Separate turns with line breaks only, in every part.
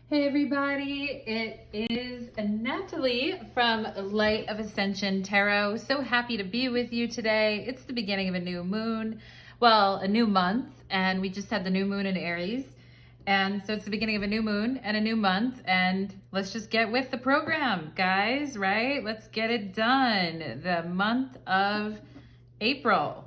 Hey everybody, it is Natalie from Light of Ascension Tarot. So happy to be with you today. It's the beginning of a new moon, well, a new month, and we just had the new moon in Aries. And so it's the beginning of a new moon and a new month, and let's just get with the program, guys, right? Let's get it done. The month of April.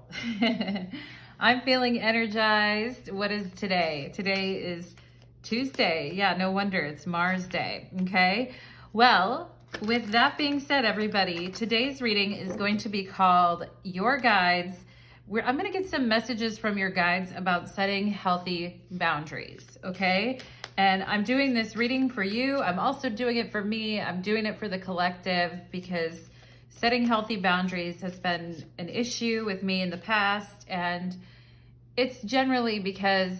I'm feeling energized. What is today? Today is Tuesday. Yeah, no wonder. It's Mars Day. Okay. Well, with that being said, everybody, today's reading is going to be called Your Guides. I'm going to get some messages from your guides about setting healthy boundaries. Okay. And I'm doing this reading for you. I'm also doing it for me. I'm doing it for the collective because setting healthy boundaries has been an issue with me in the past. And it's generally because,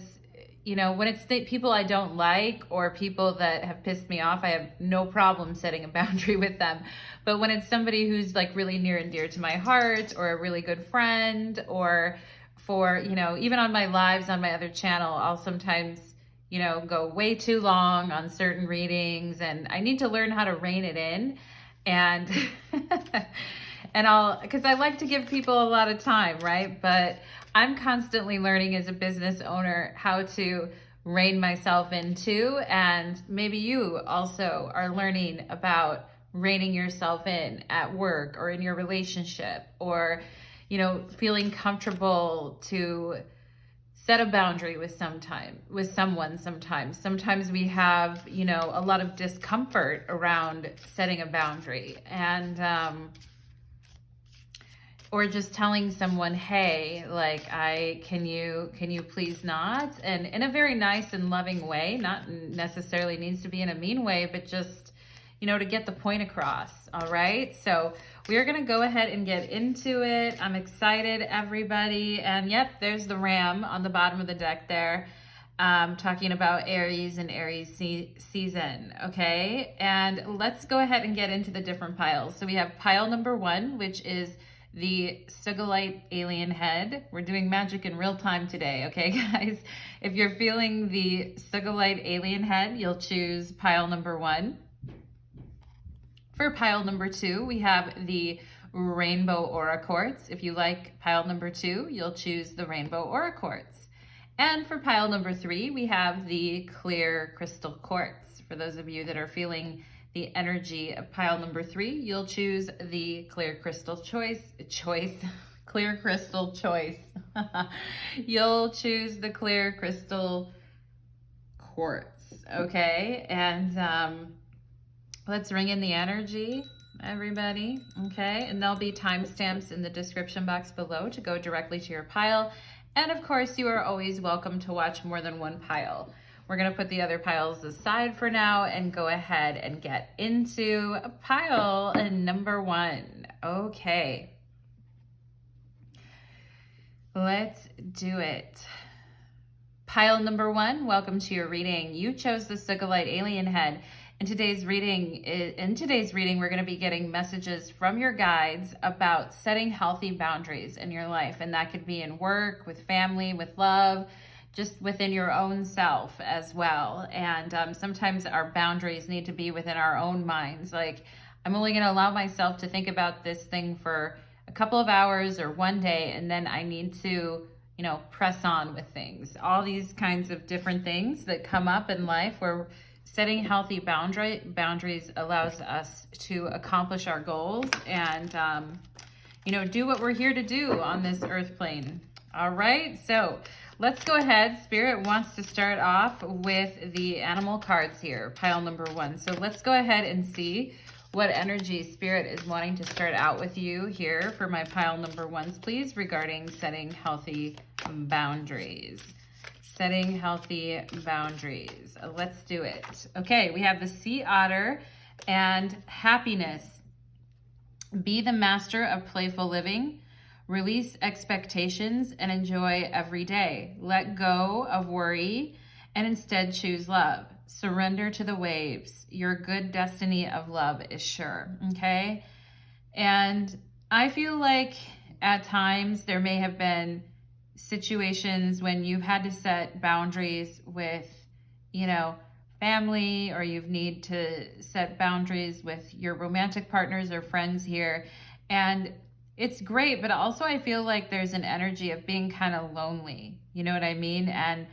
you know, when it's people I don't like or people that have pissed me off, I have no problem setting a boundary with them. But when it's somebody who's like really near and dear to my heart, or a really good friend, or for, you know, even on my lives on my other channel, I'll sometimes, you know, go way too long on certain readings, and I need to learn how to rein it in. And because I like to give people a lot of time, right? But I'm constantly learning as a business owner how to rein myself in too. And maybe you also are learning about reining yourself in at work or in your relationship, or, you know, feeling comfortable to set a boundary with someone sometimes. Sometimes we have, you know, a lot of discomfort around setting a boundary, and or just telling someone, hey, like, can you please not? And in a very nice and loving way, not necessarily needs to be in a mean way, but just, you know, to get the point across. All right. So we are going to go ahead and get into it. I'm excited, everybody. And yep, there's the ram on the bottom of the deck there, talking about Aries and Aries season. Okay. And let's go ahead and get into the different piles. So we have pile number 1, which is the Sugilite alien head. We're doing magic in real time today, okay, guys? If you're feeling the Sugilite alien head, you'll choose pile number 1. For pile number 2, we have the Rainbow Aura Quartz. If you like pile number 2, you'll choose the Rainbow Aura Quartz. And for pile number 3, we have the Clear Crystal Quartz. For those of you that are feeling the energy of pile number 3, you'll choose the Clear Crystal Clear Crystal Choice. You'll choose the Clear Crystal Quartz, okay? And let's ring in the energy, everybody, okay? And there'll be timestamps in the description box below to go directly to your pile. And of course, you are always welcome to watch more than one pile. We're going to put the other piles aside for now and go ahead and get into pile number 1. Okay. Let's do it. Pile number 1, welcome to your reading. You chose the Sugilite alien head. In today's reading, we're going to be getting messages from your guides about setting healthy boundaries in your life. And that could be in work, with family, with love, just within your own self as well. And sometimes our boundaries need to be within our own minds. Like, I'm only going to allow myself to think about this thing for a couple of hours or one day, and then I need to, you know, press on with things. All these kinds of different things that come up in life where setting healthy boundaries allows us to accomplish our goals and, you know, do what we're here to do on this earth plane. All right, so let's go ahead. Spirit wants to start off with the animal cards here, pile number 1. So let's go ahead and see what energy Spirit is wanting to start out with you here for my pile number 1s, please, regarding setting healthy boundaries. Setting healthy boundaries. Let's do it. Okay, we have the sea otter and happiness. Be the master of playful living. Release expectations and enjoy every day. Let go of worry and instead choose love. Surrender to the waves. Your good destiny of love is sure. Okay? And I feel like at times there may have been situations when you've had to set boundaries with, you know, family, or you need to set boundaries with your romantic partners or friends here. And it's great, but also I feel like there's an energy of being kind of lonely. You know what I mean? And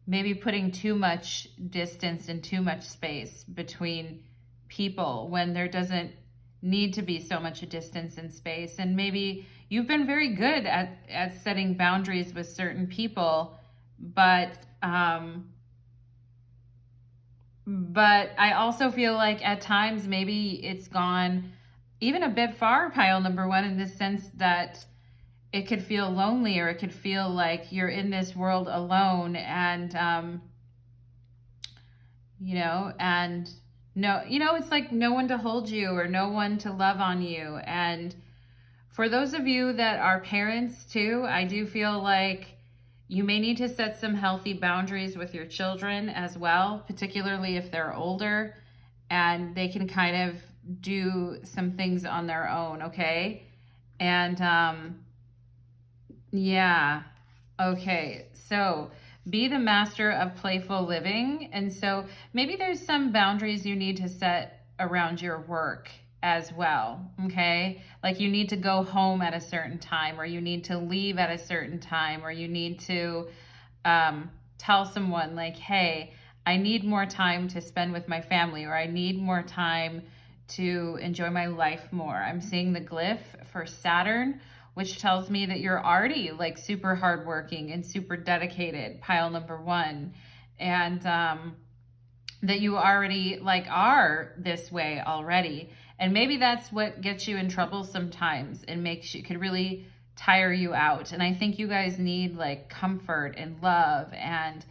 maybe putting too much distance and too much space between people when there doesn't need to be so much distance and space. And maybe you've been very good at setting boundaries with certain people, but I also feel like at times maybe it's gone even a bit far, pile number one, in the sense that it could feel lonely, or it could feel like you're in this world alone, and and no, it's like no one to hold you or no one to love on you. And for those of you that are parents too, I do feel like you may need to set some healthy boundaries with your children as well, particularly if they're older and they can kind of do some things on their own, okay? And yeah, okay, so be the master of playful living. And so maybe there's some boundaries you need to set around your work as well, okay? Like you need to go home at a certain time, or you need to leave at a certain time, or you need to tell someone like, hey, I need more time to spend with my family, or I need more time to enjoy my life more. I'm seeing the glyph for Saturn, which tells me that you're already like super hardworking and super dedicated, pile number one, and that you already like are this way already. And maybe that's what gets you in trouble sometimes and could really tire you out. And I think you guys need like comfort and love and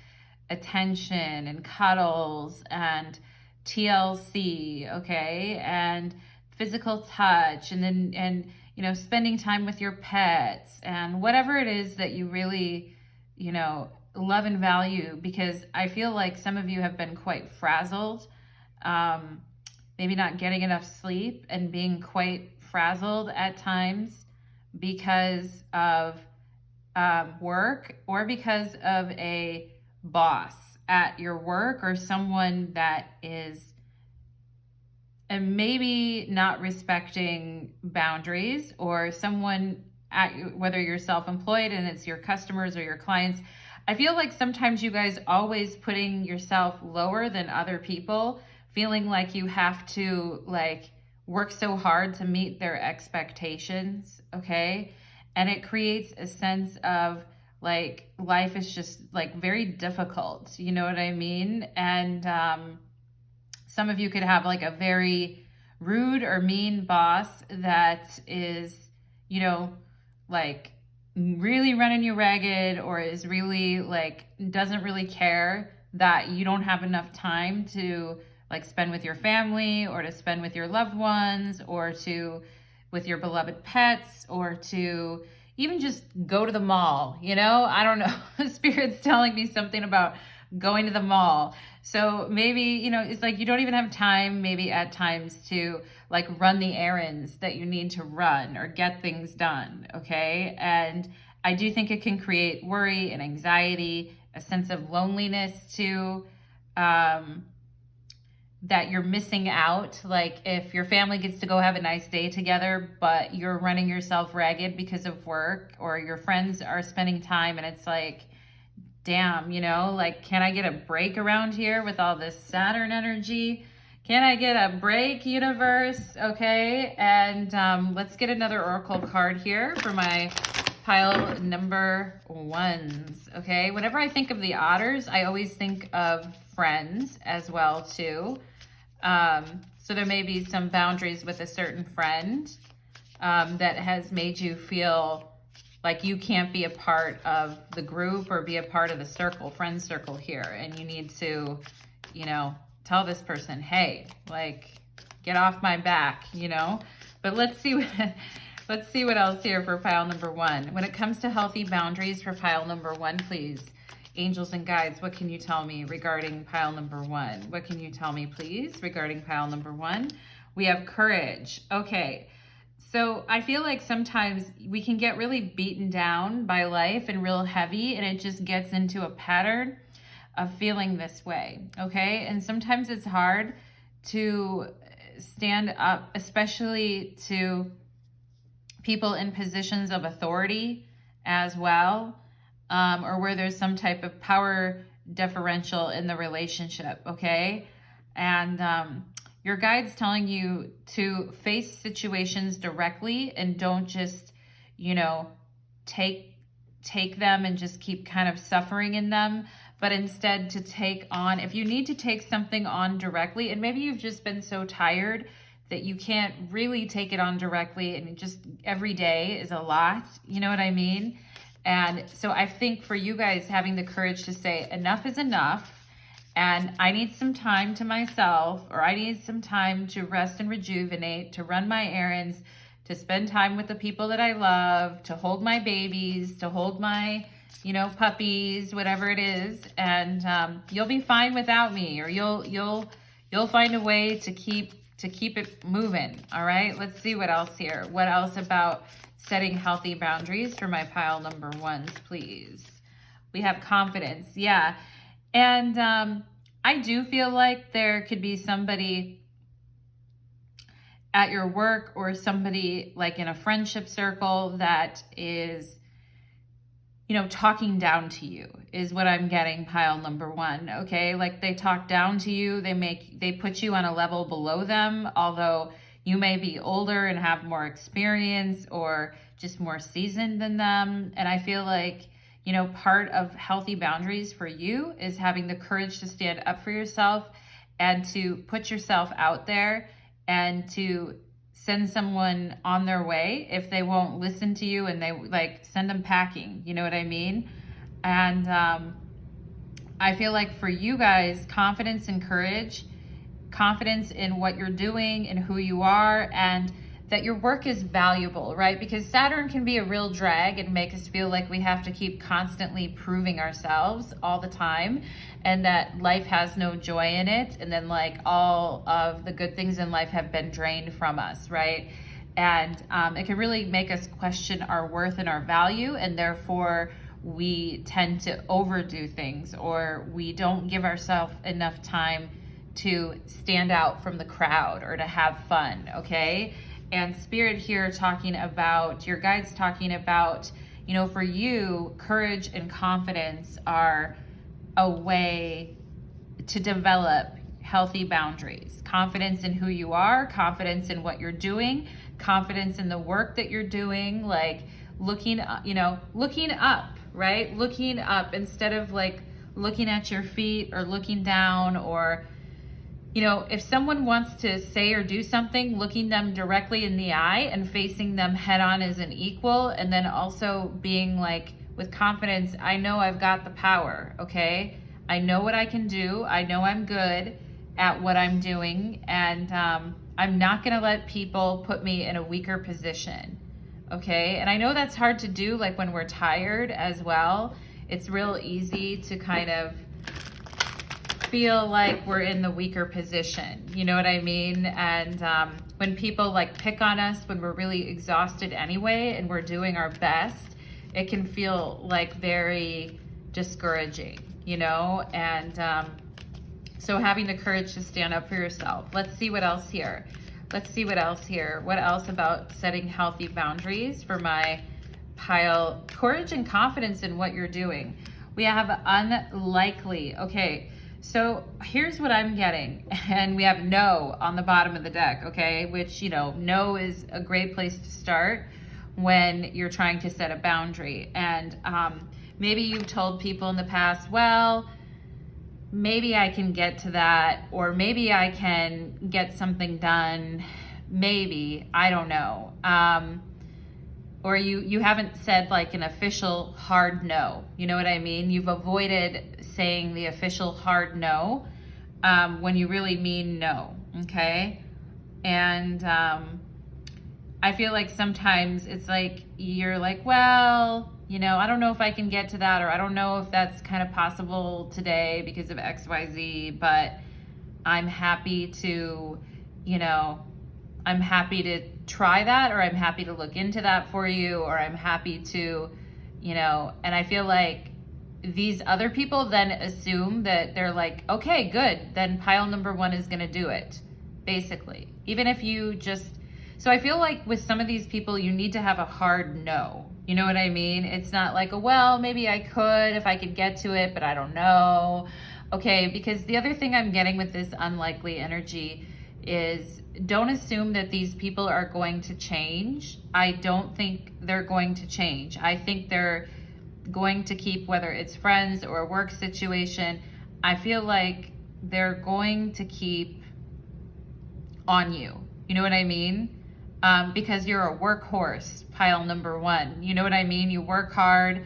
attention and cuddles and TLC, okay? And physical touch, and then spending time with your pets, and whatever it is that you really, love and value, because I feel like some of you have been quite frazzled, maybe not getting enough sleep and being quite frazzled at times because of work, or because of a boss at your work, or someone that is maybe not respecting boundaries, or someone whether you're self-employed and it's your customers or your clients. I feel like sometimes you guys always putting yourself lower than other people, feeling like you have to like work so hard to meet their expectations, okay? And it creates a sense of like life is just like very difficult, you know what I mean? And some of you could have like a very rude or mean boss that is, like really running you ragged, or is really like doesn't really care that you don't have enough time to like spend with your family, or to spend with your loved ones, or to with your beloved pets, or to even just go to the mall. I don't know. Spirit's telling me something about going to the mall. So maybe, it's like you don't even have time maybe at times to like run the errands that you need to run or get things done, okay? And I do think it can create worry and anxiety, a sense of loneliness too, that you're missing out. Like if your family gets to go have a nice day together, but you're running yourself ragged because of work, or your friends are spending time, and it's like, damn, like, can I get a break around here with all this Saturn energy? Can I get a break, universe? Okay, and let's get another oracle card here for my pile number ones, okay? Whenever I think of the otters, I always think of friends as well, too. So there may be some boundaries with a certain friend that has made you feel like you can't be a part of the group or be a part of the circle, friend circle here. And you need to, tell this person, hey, like, get off my back, But let's see what else here for pile number one. When it comes to healthy boundaries for pile number one, please, angels and guides, what can you tell me regarding pile number one? What can you tell me, please, regarding pile number one? We have courage. Okay. So I feel like sometimes we can get really beaten down by life and real heavy, and it just gets into a pattern of feeling this way, okay? And sometimes it's hard to stand up, especially to people in positions of authority as well, or where there's some type of power differential in the relationship, okay? And your guide's telling you to face situations directly and don't just, you know, take them and just keep kind of suffering in them, but instead to take on, if you need to take something on directly, and maybe you've just been so tired that you can't really take it on directly, and just every day is a lot, you know what I mean? And so I think for you guys, having the courage to say enough is enough, and I need some time to myself, or I need some time to rest and rejuvenate, to run my errands, to spend time with the people that I love, to hold my babies, to hold my, you know, puppies, whatever it is. And you'll be fine without me, or you'll find a way to keep it moving. All right, let's see what else here. What else about setting healthy boundaries for my pile number ones, please? We have confidence. Yeah. And I do feel like there could be somebody at your work or somebody like in a friendship circle that is, you know, talking down to you is what I'm getting, pile number one, okay? Like they talk down to you, they put you on a level below them, although you may be older and have more experience or just more seasoned than them. And I feel like, you know, part of healthy boundaries for you is having the courage to stand up for yourself and to put yourself out there and to send someone on their way if they won't listen to you, and they like send them packing, you know what I mean? And I feel like for you guys, confidence and courage, confidence in what you're doing and who you are, and that your work is valuable, right? Because Saturn can be a real drag and make us feel like we have to keep constantly proving ourselves all the time, and that life has no joy in it. And then like all of the good things in life have been drained from us, right? And it can really make us question our worth and our value. And therefore we tend to overdo things, or we don't give ourselves enough time to stand out from the crowd or to have fun, okay? And Spirit here talking about, your guides talking about, you know, for you, courage and confidence are a way to develop healthy boundaries. Confidence in who you are, confidence in what you're doing, confidence in the work that you're doing, like looking up, right? Looking up instead of like looking at your feet or looking down, or you know, if someone wants to say or do something, looking them directly in the eye and facing them head on as an equal, and then also being like, with confidence, I know I've got the power, okay? I know what I can do. I know I'm good at what I'm doing, and I'm not gonna let people put me in a weaker position, okay? And I know that's hard to do, like when we're tired as well. It's real easy to kind of feel like we're in the weaker position, you know what I mean? And when people like pick on us when we're really exhausted anyway and we're doing our best, it can feel like very discouraging, you know? And so having the courage to stand up for yourself. Let's see what else here. Let's see what else here. What else about setting healthy boundaries for my pile? Courage and confidence in what you're doing. We have unlikely. Okay. So here's what I'm getting, and we have no on the bottom of the deck, okay? Which, you know, no is a great place to start when you're trying to set a boundary. And maybe you've told people in the past, well, maybe I can get to that, or maybe I can get something done, maybe, I don't know. Or you haven't said like an official hard no, you know what I mean? You've avoided saying the official hard no when you really mean no, okay? And I feel like sometimes it's like, you're like, well, you know, I don't know if I can get to that, or I don't know if that's kind of possible today because of XYZ, but I'm happy to, you know, I'm happy to try that, or I'm happy to look into that for you, or I'm happy to, you know, and I feel like these other people then assume that they're like, okay, good, then pile number one is going to do it, basically. Even if you just, so I feel like with some of these people, you need to have a hard no. You know what I mean? It's not like, well, maybe I could if I could get to it, but I don't know. Okay, because the other thing I'm getting with this unlikely energy is don't assume that these people are going to change. I don't think they're going to change. I think they're going to keep, whether it's friends or a work situation, I feel like they're going to keep on you. You know what I mean? Because you're a workhorse, pile number one. You know what I mean? You work hard,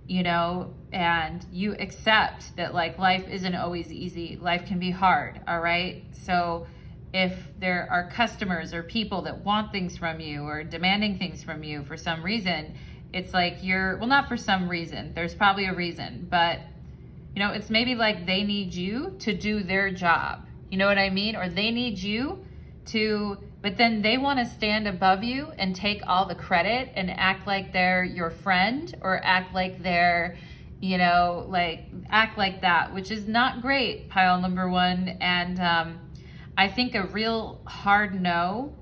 you know, and you accept that like life isn't always easy. Life can be hard, all right? So if there are customers or people that want things from you or demanding things from you for some reason, it's like well, not for some reason, there's probably a reason, but you know, it's maybe like they need you to do their job. You know what I mean? Or they need you to, but then they want to stand above you and take all the credit and act like they're your friend or act like they're, you know, like act like that, which is not great, pile number one. And I think a real hard no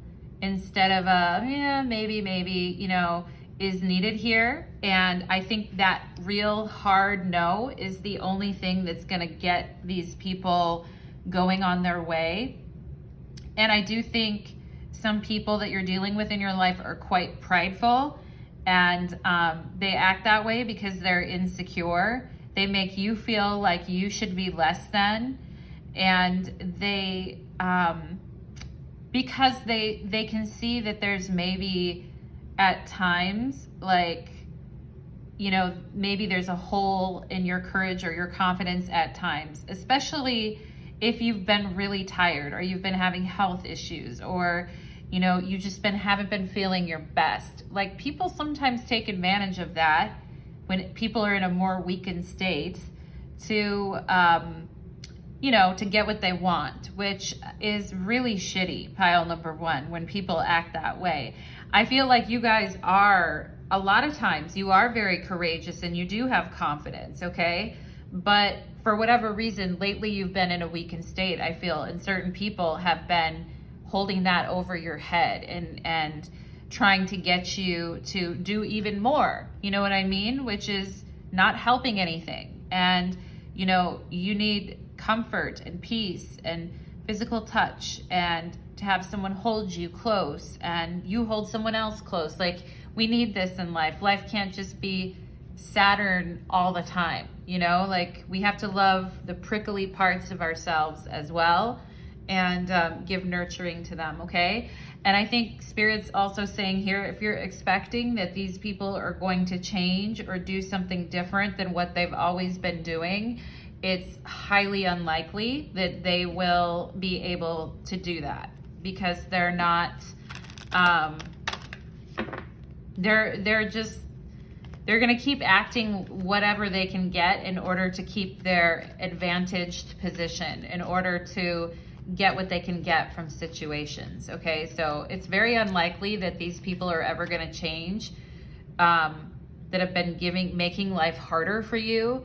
instead of a, yeah, maybe, you know, is needed here. And I think that real hard no is the only thing that's going to get these people going on their way. And I do think some people that you're dealing with in your life are quite prideful, and they act that way because they're insecure. They make you feel like you should be less than, and they because they can see that there's maybe at times, like, you know, maybe there's a hole in your courage or your confidence at times, especially if you've been really tired or you've been having health issues or, you know, you just haven't been feeling your best. Like, people sometimes take advantage of that when people are in a more weakened state to, you know, to get what they want, which is really shitty, pile number one, when people act that way. I feel like you guys are, a lot of times, you are very courageous and you do have confidence, okay? But for whatever reason, lately you've been in a weakened state, I feel, and certain people have been holding that over your head and trying to get you to do even more, you know what I mean? Which is not helping anything. And, you know, you need comfort and peace and physical touch and to have someone hold you close and you hold someone else close. Like, we need this in life. Life can't just be Saturn all the time, you know? Like, we have to love the prickly parts of ourselves as well and give nurturing to them, okay? And I think Spirit's also saying here, if you're expecting that these people are going to change or do something different than what they've always been doing, it's highly unlikely that they will be able to do that because they're not, they're going to keep acting whatever they can get in order to keep their advantaged position, in order to get what they can get from situations, okay? So it's very unlikely that these people are ever going to change, that have been making life harder for you.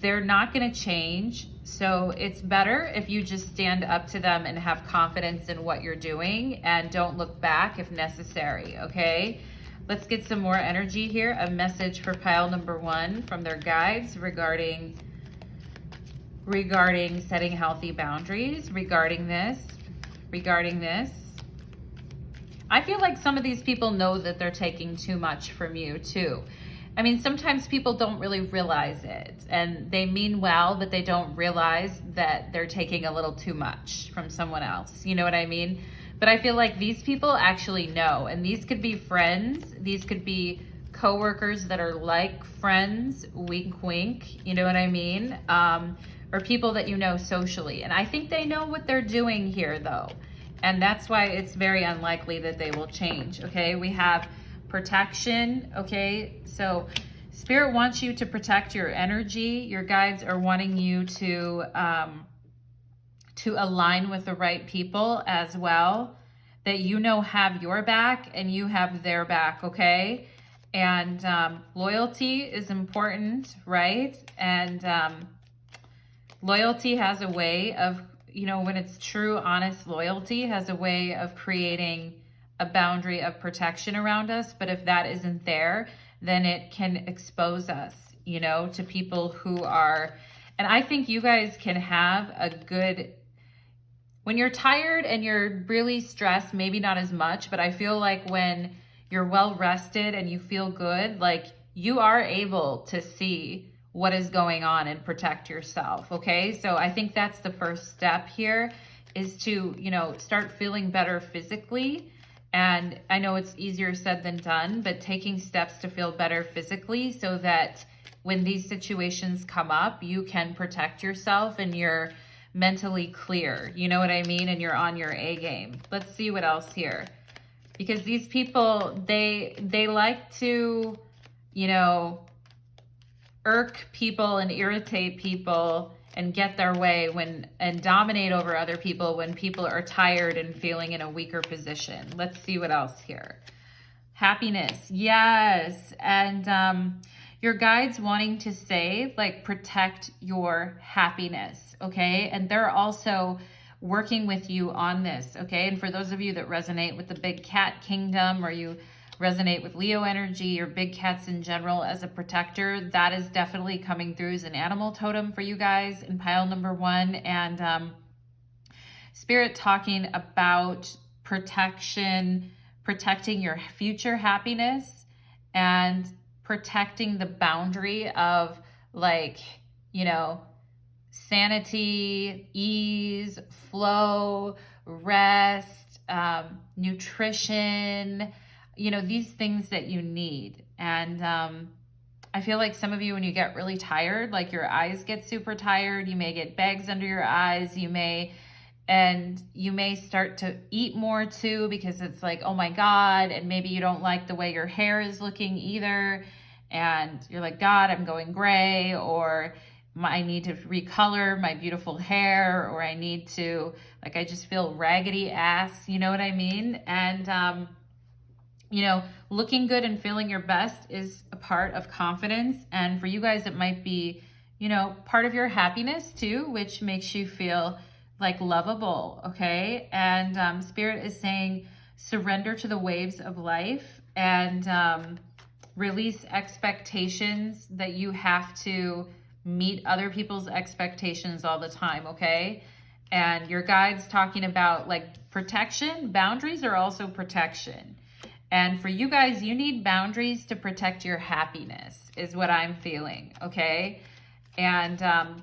They're not going to change. So it's better if you just stand up to them and have confidence in what you're doing and don't look back if necessary, okay? Let's get some more energy here. A message for pile number one from their guides regarding setting healthy boundaries, regarding this. I feel like some of these people know that they're taking too much from you too. I mean, sometimes people don't really realize it and they mean well, but they don't realize that they're taking a little too much from someone else. You know what I mean? But I feel like these people actually know, and these could be friends. These could be coworkers that are like friends, wink, wink. You know what I mean? Or people that you know socially. And I think they know what they're doing here though. And that's why it's very unlikely that they will change. Okay. We have protection. Okay. So Spirit wants you to protect your energy. Your guides are wanting you to align with the right people as well, that you know have your back and you have their back, okay? And loyalty is important, right? And loyalty has a way of, you know, when it's true, honest loyalty, has a way of creating a boundary of protection around us. But if that isn't there, then it can expose us, you know, to people who are, and I think you guys can have a good, when you're tired and you're really stressed, maybe not as much, but I feel like when you're well rested and you feel good, like you are able to see what is going on and protect yourself. Okay. So I think that's the first step here, is to, you know, start feeling better physically. And I know it's easier said than done, but taking steps to feel better physically so that when these situations come up, you can protect yourself and you're mentally clear. You know what I mean? And you're on your A game. Let's see what else here. Because these people, they like to, you know, irk people and irritate people and get their way and dominate over other people when people are tired and feeling in a weaker position. Let's see what else here. Happiness. Yes. And your guide's wanting to say, like, protect your happiness. Okay. And they're also working with you on this. Okay. And for those of you that resonate with the big cat kingdom, or you resonate with Leo energy or big cats in general as a protector, that is definitely coming through as an animal totem for you guys in pile number 1. And Spirit talking about protection, protecting your future happiness and protecting the boundary of, like, you know, sanity, ease, flow, rest, nutrition, you know, these things that you need. And I feel like some of you, when you get really tired, like your eyes get super tired, you may get bags under your eyes, you may start to eat more too, because it's like, oh my God, and maybe you don't like the way your hair is looking either. And you're like, God, I'm going gray, or I need to recolor my beautiful hair, or I need to, like, I just feel raggedy ass, you know what I mean? And, you know, looking good and feeling your best is a part of confidence. And for you guys, it might be, you know, part of your happiness too, which makes you feel like lovable. Okay. And Spirit is saying, surrender to the waves of life and release expectations that you have to meet other people's expectations all the time. Okay. And your guide's talking about, like, protection. Boundaries are also protection. And for you guys, you need boundaries to protect your happiness, is what I'm feeling, okay? And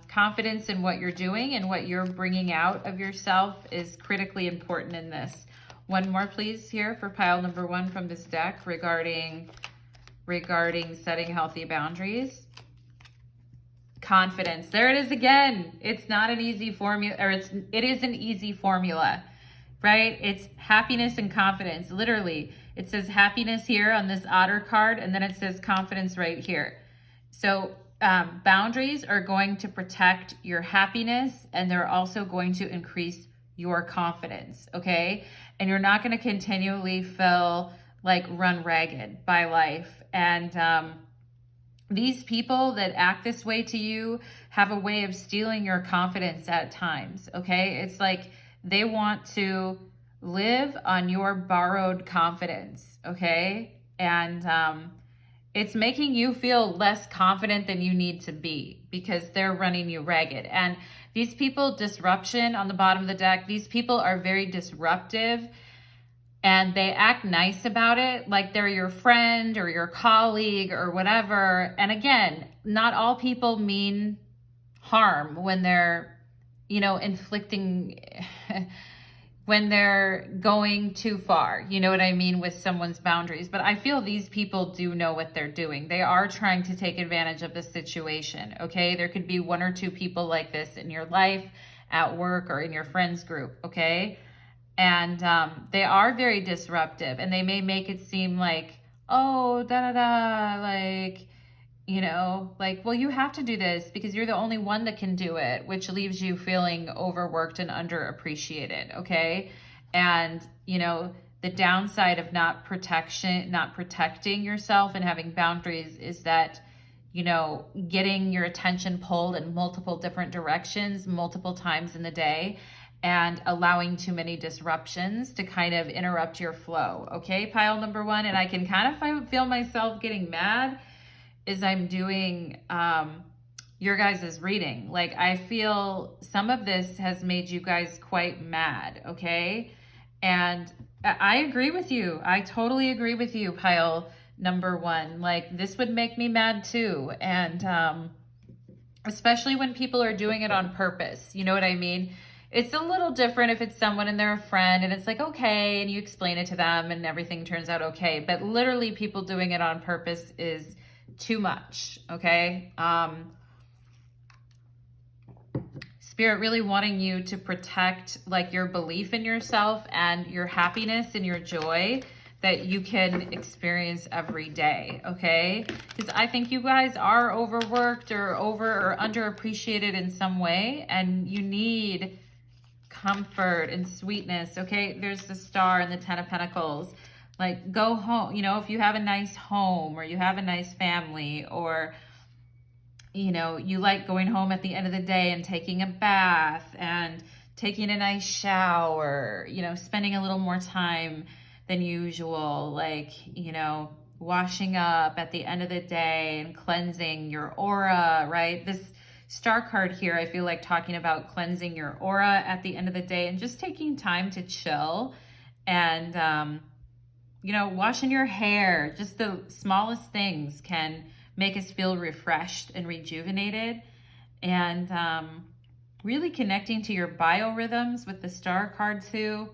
confidence in what you're doing and what you're bringing out of yourself is critically important in this. One more, please, here for pile number 1 from this deck regarding setting healthy boundaries. Confidence. There it is again. It's not an easy formula, or it is an easy formula, right? It's happiness and confidence. Literally, it says happiness here on this otter card, and then it says confidence right here. So boundaries are going to protect your happiness, and they're also going to increase your confidence, okay? And you're not going to continually feel like run ragged by life. And these people that act this way to you have a way of stealing your confidence at times, okay? It's like they want to live on your borrowed confidence, okay? And it's making you feel less confident than you need to be because they're running you ragged. And these people, disruption on the bottom of the deck, these people are very disruptive and they act nice about it, like they're your friend or your colleague or whatever. And again, not all people mean harm when they're, you know, inflicting, when they're going too far, you know what I mean, with someone's boundaries. But I feel these people do know what they're doing. They are trying to take advantage of the situation, okay? There could be 1 or 2 people like this in your life, at work, or in your friends group, okay? And they are very disruptive, and they may make it seem like, oh, da-da-da, like, you know, like, well, you have to do this because you're the only one that can do it, which leaves you feeling overworked and underappreciated, okay? And, you know, the downside of not protecting yourself and having boundaries is that, you know, getting your attention pulled in multiple different directions multiple times in the day and allowing too many disruptions to kind of interrupt your flow. Okay, pile number one. And I can kind of feel myself getting mad as I'm doing your guys' reading. Like, I feel some of this has made you guys quite mad, okay? And I agree with you. I totally agree with you, pile number one. Like, this would make me mad too. And especially when people are doing it on purpose. You know what I mean? It's a little different if it's someone and they're a friend and it's like, okay, and you explain it to them and everything turns out okay. But literally people doing it on purpose is too much, okay? Spirit really wanting you to protect like your belief in yourself and your happiness and your joy that you can experience every day, okay? Because I think you guys are overworked or underappreciated in some way, and you need comfort and sweetness, okay? There's the Star and the Ten of Pentacles. Like, go home, you know, if you have a nice home or you have a nice family, or, you know, you like going home at the end of the day and taking a bath and taking a nice shower, you know, spending a little more time than usual, like, you know, washing up at the end of the day and cleansing your aura, right? This Star card here, I feel like talking about cleansing your aura at the end of the day and just taking time to chill and, you know, washing your hair. Just the smallest things can make us feel refreshed and rejuvenated. And really connecting to your biorhythms with the Star card too.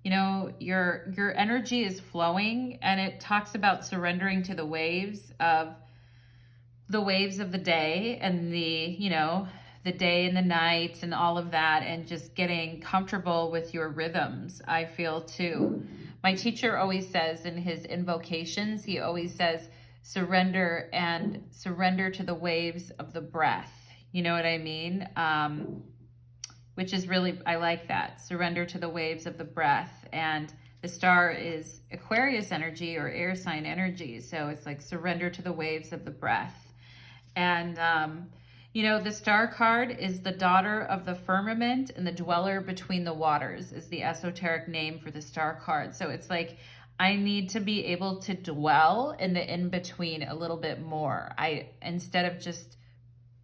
You know, your energy is flowing, and it talks about surrendering to the waves of the day and the, you know, the day and the night and all of that, and just getting comfortable with your rhythms, I feel too. My teacher always says in his invocations, he always says, surrender to the waves of the breath. You know what I mean? Which is really, I like that. Surrender to the waves of the breath. And the Star is Aquarius energy or air sign energy. So it's like surrender to the waves of the breath. And, you know, the Star card is the daughter of the firmament and the dweller between the waters is the esoteric name for the Star card. So it's like, I need to be able to dwell in the in-between a little bit more. Instead of just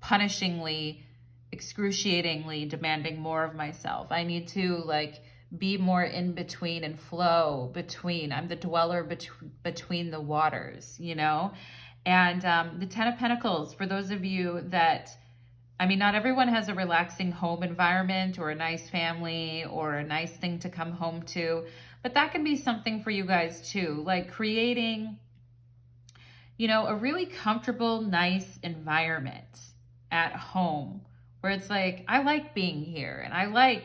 punishingly, excruciatingly demanding more of myself, I need to like be more in between and flow between. I'm the dweller between the waters, you know? And the Ten of Pentacles, for those of you that, I mean, not everyone has a relaxing home environment or a nice family or a nice thing to come home to, but that can be something for you guys too. Like creating, you know, a really comfortable, nice environment at home where it's like, I like being here and I like,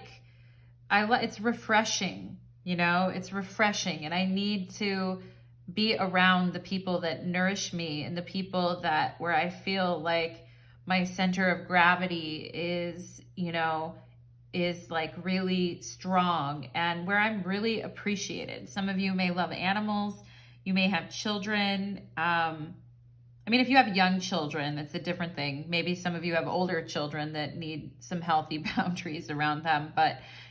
it's refreshing, you know, it's refreshing, and I need to be around the people that nourish me and the people that, where I feel like my center of gravity is, you know, is like really strong and where I'm really appreciated. Some of you may love animals. You may have children. I mean, if you have young children, it's a different thing. Maybe some of you have older children that need some healthy boundaries around them,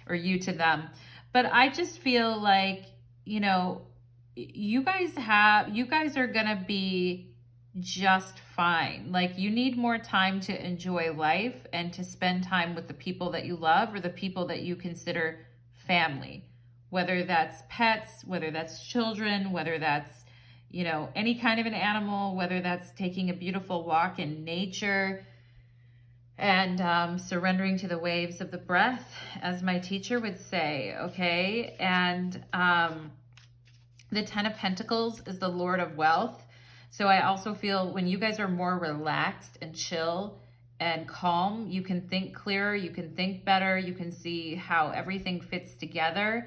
or you to them. But I just feel like, you know, you guys are gonna be just fine. Like, you need more time to enjoy life and to spend time with the people that you love or the people that you consider family, whether that's pets, whether that's children, whether that's, you know, any kind of an animal, whether that's taking a beautiful walk in nature and surrendering to the waves of the breath, as my teacher would say, okay? And the Ten of Pentacles is the Lord of Wealth. So I also feel when you guys are more relaxed and chill and calm, you can think clearer, you can think better, you can see how everything fits together.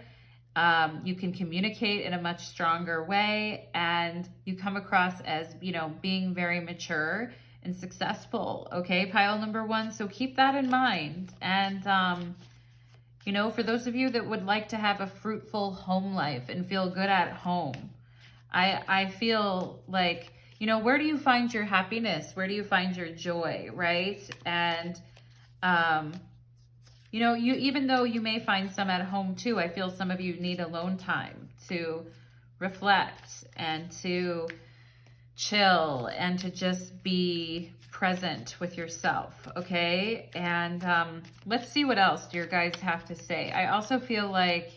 You can communicate in a much stronger way, and you come across as, you know, being very mature and successful, okay, pile number one. So keep that in mind. And, You know, for those of you that would like to have a fruitful home life and feel good at home, I feel like, you know, where do you find your happiness? Where do you find your joy, right? And, you know, even though you may find some at home too, I feel some of you need alone time to reflect and to chill and to just be present with yourself, okay? And let's see what else your guys have to say. I also feel like,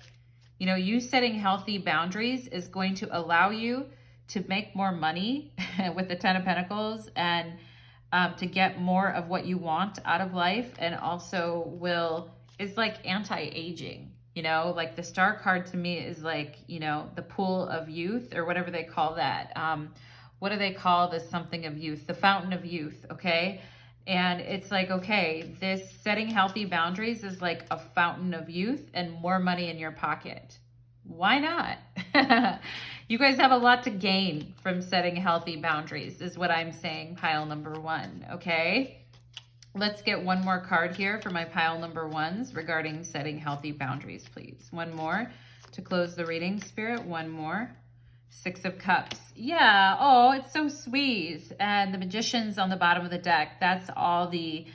you know, you setting healthy boundaries is going to allow you to make more money with the Ten of Pentacles and to get more of what you want out of life, and also is like anti-aging. You know, like the Star card to me is like, you know, the pool of youth, or whatever they call that. What do they call the something of youth? The fountain of youth, okay? And it's like, okay, this setting healthy boundaries is like a fountain of youth and more money in your pocket. Why not? You guys have a lot to gain from setting healthy boundaries, is what I'm saying, pile number one, okay? Let's get one more card here for my pile number ones regarding setting healthy boundaries, please. One more to close the reading, Spirit. One more. Six of Cups. Yeah. Oh, it's so sweet. And the Magician's on the bottom of the deck. That's all the,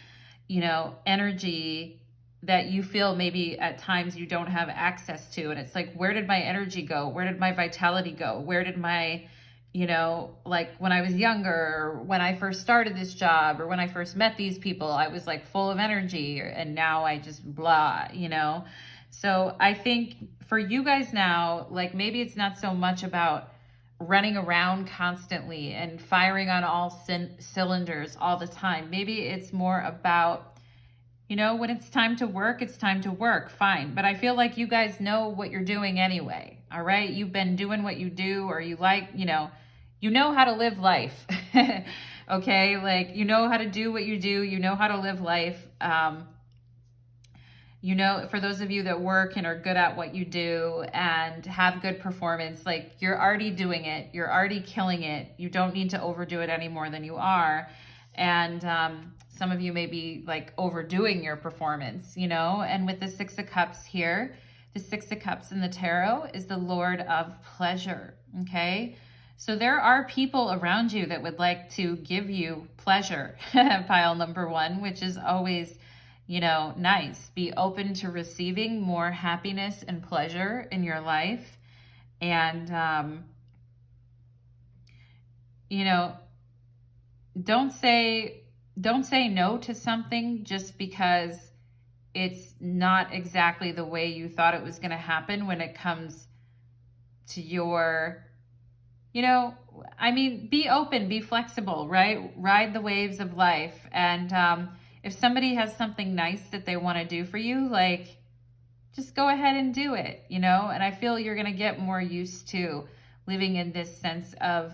you know, energy that you feel maybe at times you don't have access to. And it's like, where did my energy go? Where did my vitality go? Where did my, you know, like when I was younger, when I first started this job, or when I first met these people, I was like full of energy, and now I just blah, you know? So I think for you guys now, like maybe it's not so much about running around constantly and firing on all cylinders all the time. Maybe it's more about, you know, when it's time to work, it's time to work, fine. But I feel like you guys know what you're doing anyway, all right? You've been doing what you do, or you like, you know how to live life, okay? Like, you know how to do what you do, you know how to live life. You know, for those of you that work and are good at what you do and have good performance, like you're already doing it, you're already killing it. You don't need to overdo it any more than you are. And some of you may be like overdoing your performance, you know, and with the Six of Cups here, the Six of Cups in the tarot is the Lord of pleasure, okay? So there are people around you that would like to give you pleasure, pile number one, which is always, you know, nice. Be open to receiving more happiness and pleasure in your life. And, you know, don't say no to something just because it's not exactly the way you thought it was going to happen when it comes to your, you know, I mean, be open, be flexible, right? Ride the waves of life. And, if somebody has something nice that they want to do for you, like, just go ahead and do it, you know? And I feel you're going to get more used to living in this sense of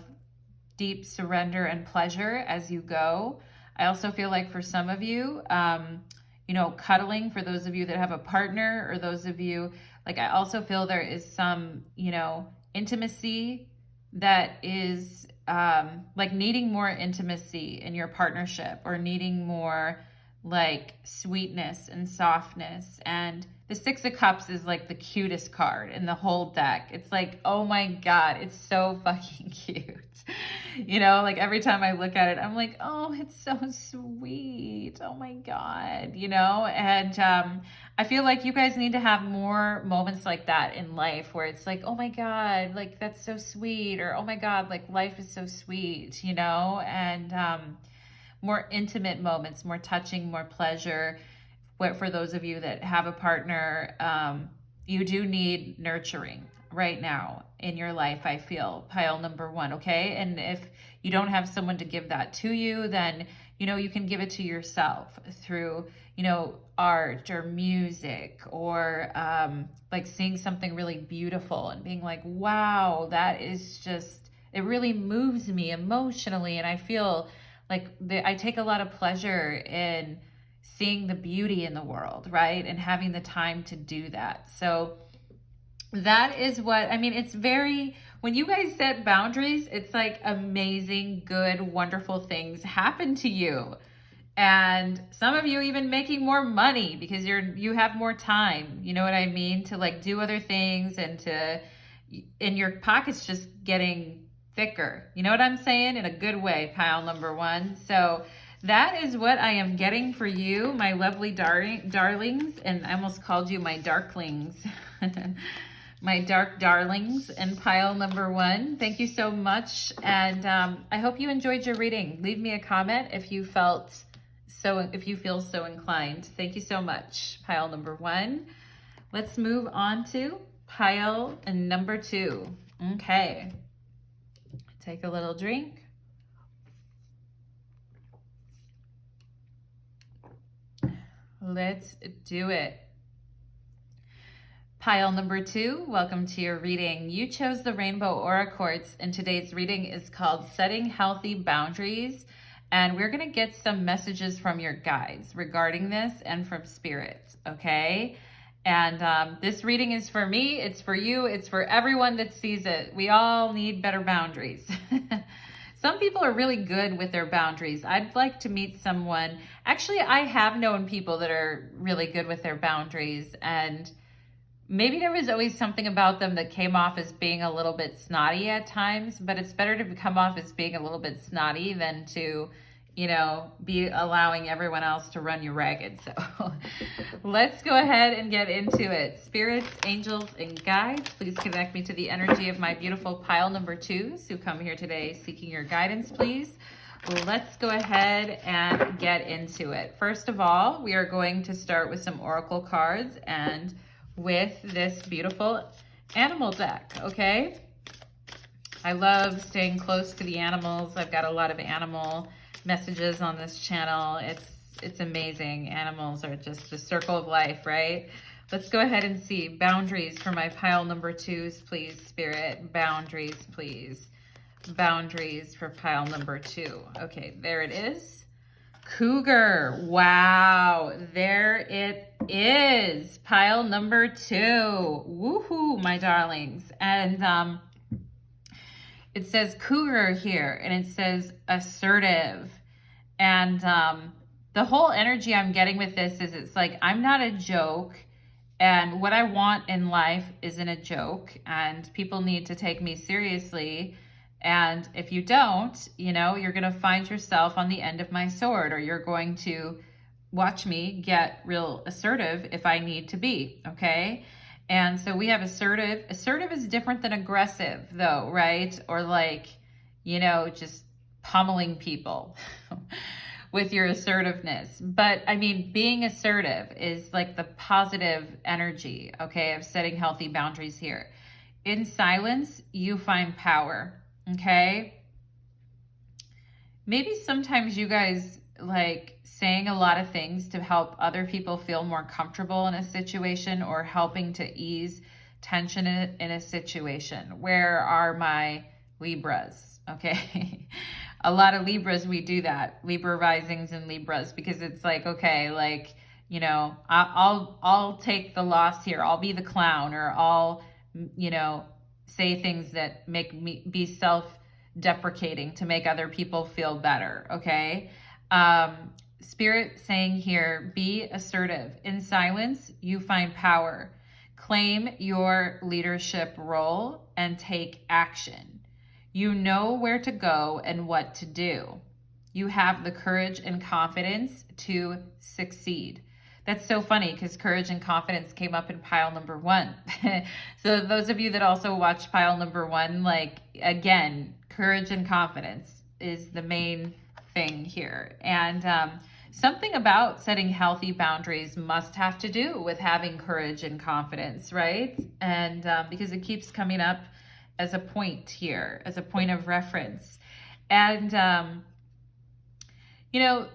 deep surrender and pleasure as you go. I also feel like for some of you, you know, cuddling, for those of you that have a partner, or those of you, like, I also feel there is some, you know, intimacy that is like needing more intimacy in your partnership, or needing more like sweetness and softness. And the Six of Cups is like the cutest card in the whole deck. It's like, oh my God, it's so fucking cute. You know, like every time I look at it, I'm like, oh, it's so sweet. Oh my God, you know? And I feel like you guys need to have more moments like that in life, where it's like, oh my God, like that's so sweet. Or, oh my God, like life is so sweet, you know? And more intimate moments, more touching, more pleasure. For those of you that have a partner, you do need nurturing right now in your life, I feel, pile number one, okay? And if you don't have someone to give that to you, then, you know, you can give it to yourself through, you know, art or music, or like seeing something really beautiful and being like, wow, that is just, it really moves me emotionally. And I feel like I take a lot of pleasure in seeing the beauty in the world, right? And having the time to do that. So that is what, I mean, it's very, when you guys set boundaries, it's like amazing, good, wonderful things happen to you. And some of you even making more money because you have more time, you know what I mean, to like do other things, and your pocket's just getting thicker. You know what I'm saying? In a good way, pile number one. So that is what I am getting for you, my lovely darlings. And I almost called you my darklings. My dark darlings in pile number one. Thank you so much. And I hope you enjoyed your reading. Leave me a comment if you feel so inclined. Thank you so much, pile number one. Let's move on to pile number two. Okay. Take a little drink. Let's do it. Pile number two, welcome to your reading. You chose the Rainbow Aura Quartz, and today's reading is called Setting Healthy Boundaries. And we're going to get some messages from your guides regarding this and from Spirit, okay? And this reading is for me, it's for you, it's for everyone that sees it. We all need better boundaries. Some people are really good with their boundaries. I'd like to meet someone. Actually, I have known people that are really good with their boundaries, and maybe there was always something about them that came off as being a little bit snotty at times, but it's better to come off as being a little bit snotty than to, you know, be allowing everyone else to run you ragged. So let's go ahead and get into it. Spirits, angels, and guides, please connect me to the energy of my beautiful pile number twos who come here today seeking your guidance, please. Let's go ahead and get into it. First of all, we are going to start with some oracle cards and with this beautiful animal deck, okay? I love staying close to the animals. I've got a lot of animal messages on this channel. It's amazing. Animals are just the circle of life, right? Let's go ahead and see boundaries for my pile number twos, please, Spirit. Boundaries, please. Boundaries for pile number two. Okay, there it is. Cougar. Wow, there it is. Pile number two. Woohoo, my darlings. And it says cougar here, and it says assertive. And the whole energy I'm getting with this is it's like, I'm not a joke, and what I want in life isn't a joke, and people need to take me seriously. And if you don't, you know, you're going to find yourself on the end of my sword, or you're going to watch me get real assertive if I need to be, okay? And so we have assertive. Assertive is different than aggressive, though, right? Or like, you know, just pummeling people with your assertiveness. But I mean, being assertive is like the positive energy, okay, of setting healthy boundaries here. In silence, you find power. Okay, maybe sometimes you guys like saying a lot of things to help other people feel more comfortable in a situation, or helping to ease tension in a situation. Where are my Libras? Okay, a lot of Libras, we do that. Libra risings and Libras, because it's like, okay, like, you know, I'll take the loss here. I'll be the clown, or I'll, you know, say things that make me be self-deprecating to make other people feel better, okay? Spirit saying here, be assertive. In silence, you find power. Claim your leadership role and take action. You know where to go and what to do. You have the courage and confidence to succeed. That's so funny because courage and confidence came up in pile number one. So those of you that also watch pile number one, like, again, courage and confidence is the main thing here. And something about setting healthy boundaries must have to do with having courage and confidence, right? And because it keeps coming up as a point here, as a point of reference. And, you know,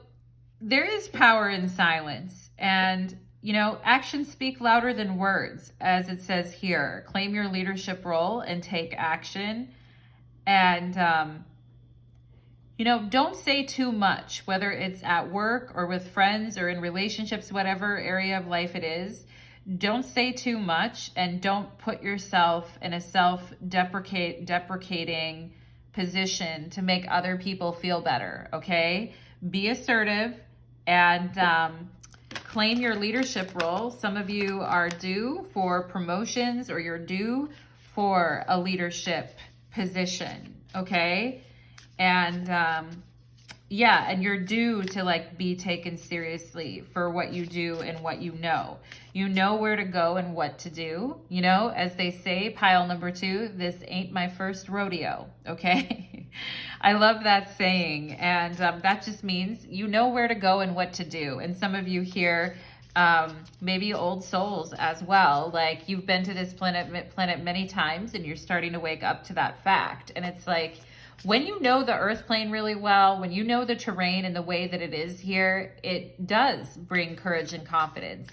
there is power in silence, and, you know, actions speak louder than words, as it says here. Claim your leadership role and take action. And, you know, don't say too much, whether it's at work or with friends or in relationships, whatever area of life it is. Don't say too much, and don't put yourself in a self-deprecating position to make other people feel better, okay? Be assertive. and claim your leadership role. Some of you are due for promotions, or you're due for a leadership position, okay? And yeah, and you're due to like be taken seriously for what you do and what you know. You know where to go and what to do. You know, as they say, pile number 2, this ain't my first rodeo, okay? I love that saying. And that just means you know where to go and what to do. And some of you here, maybe old souls as well, like you've been to this planet many times and you're starting to wake up to that fact. And it's like, when you know the earth plane really well, when you know the terrain and the way that it is here, it does bring courage and confidence.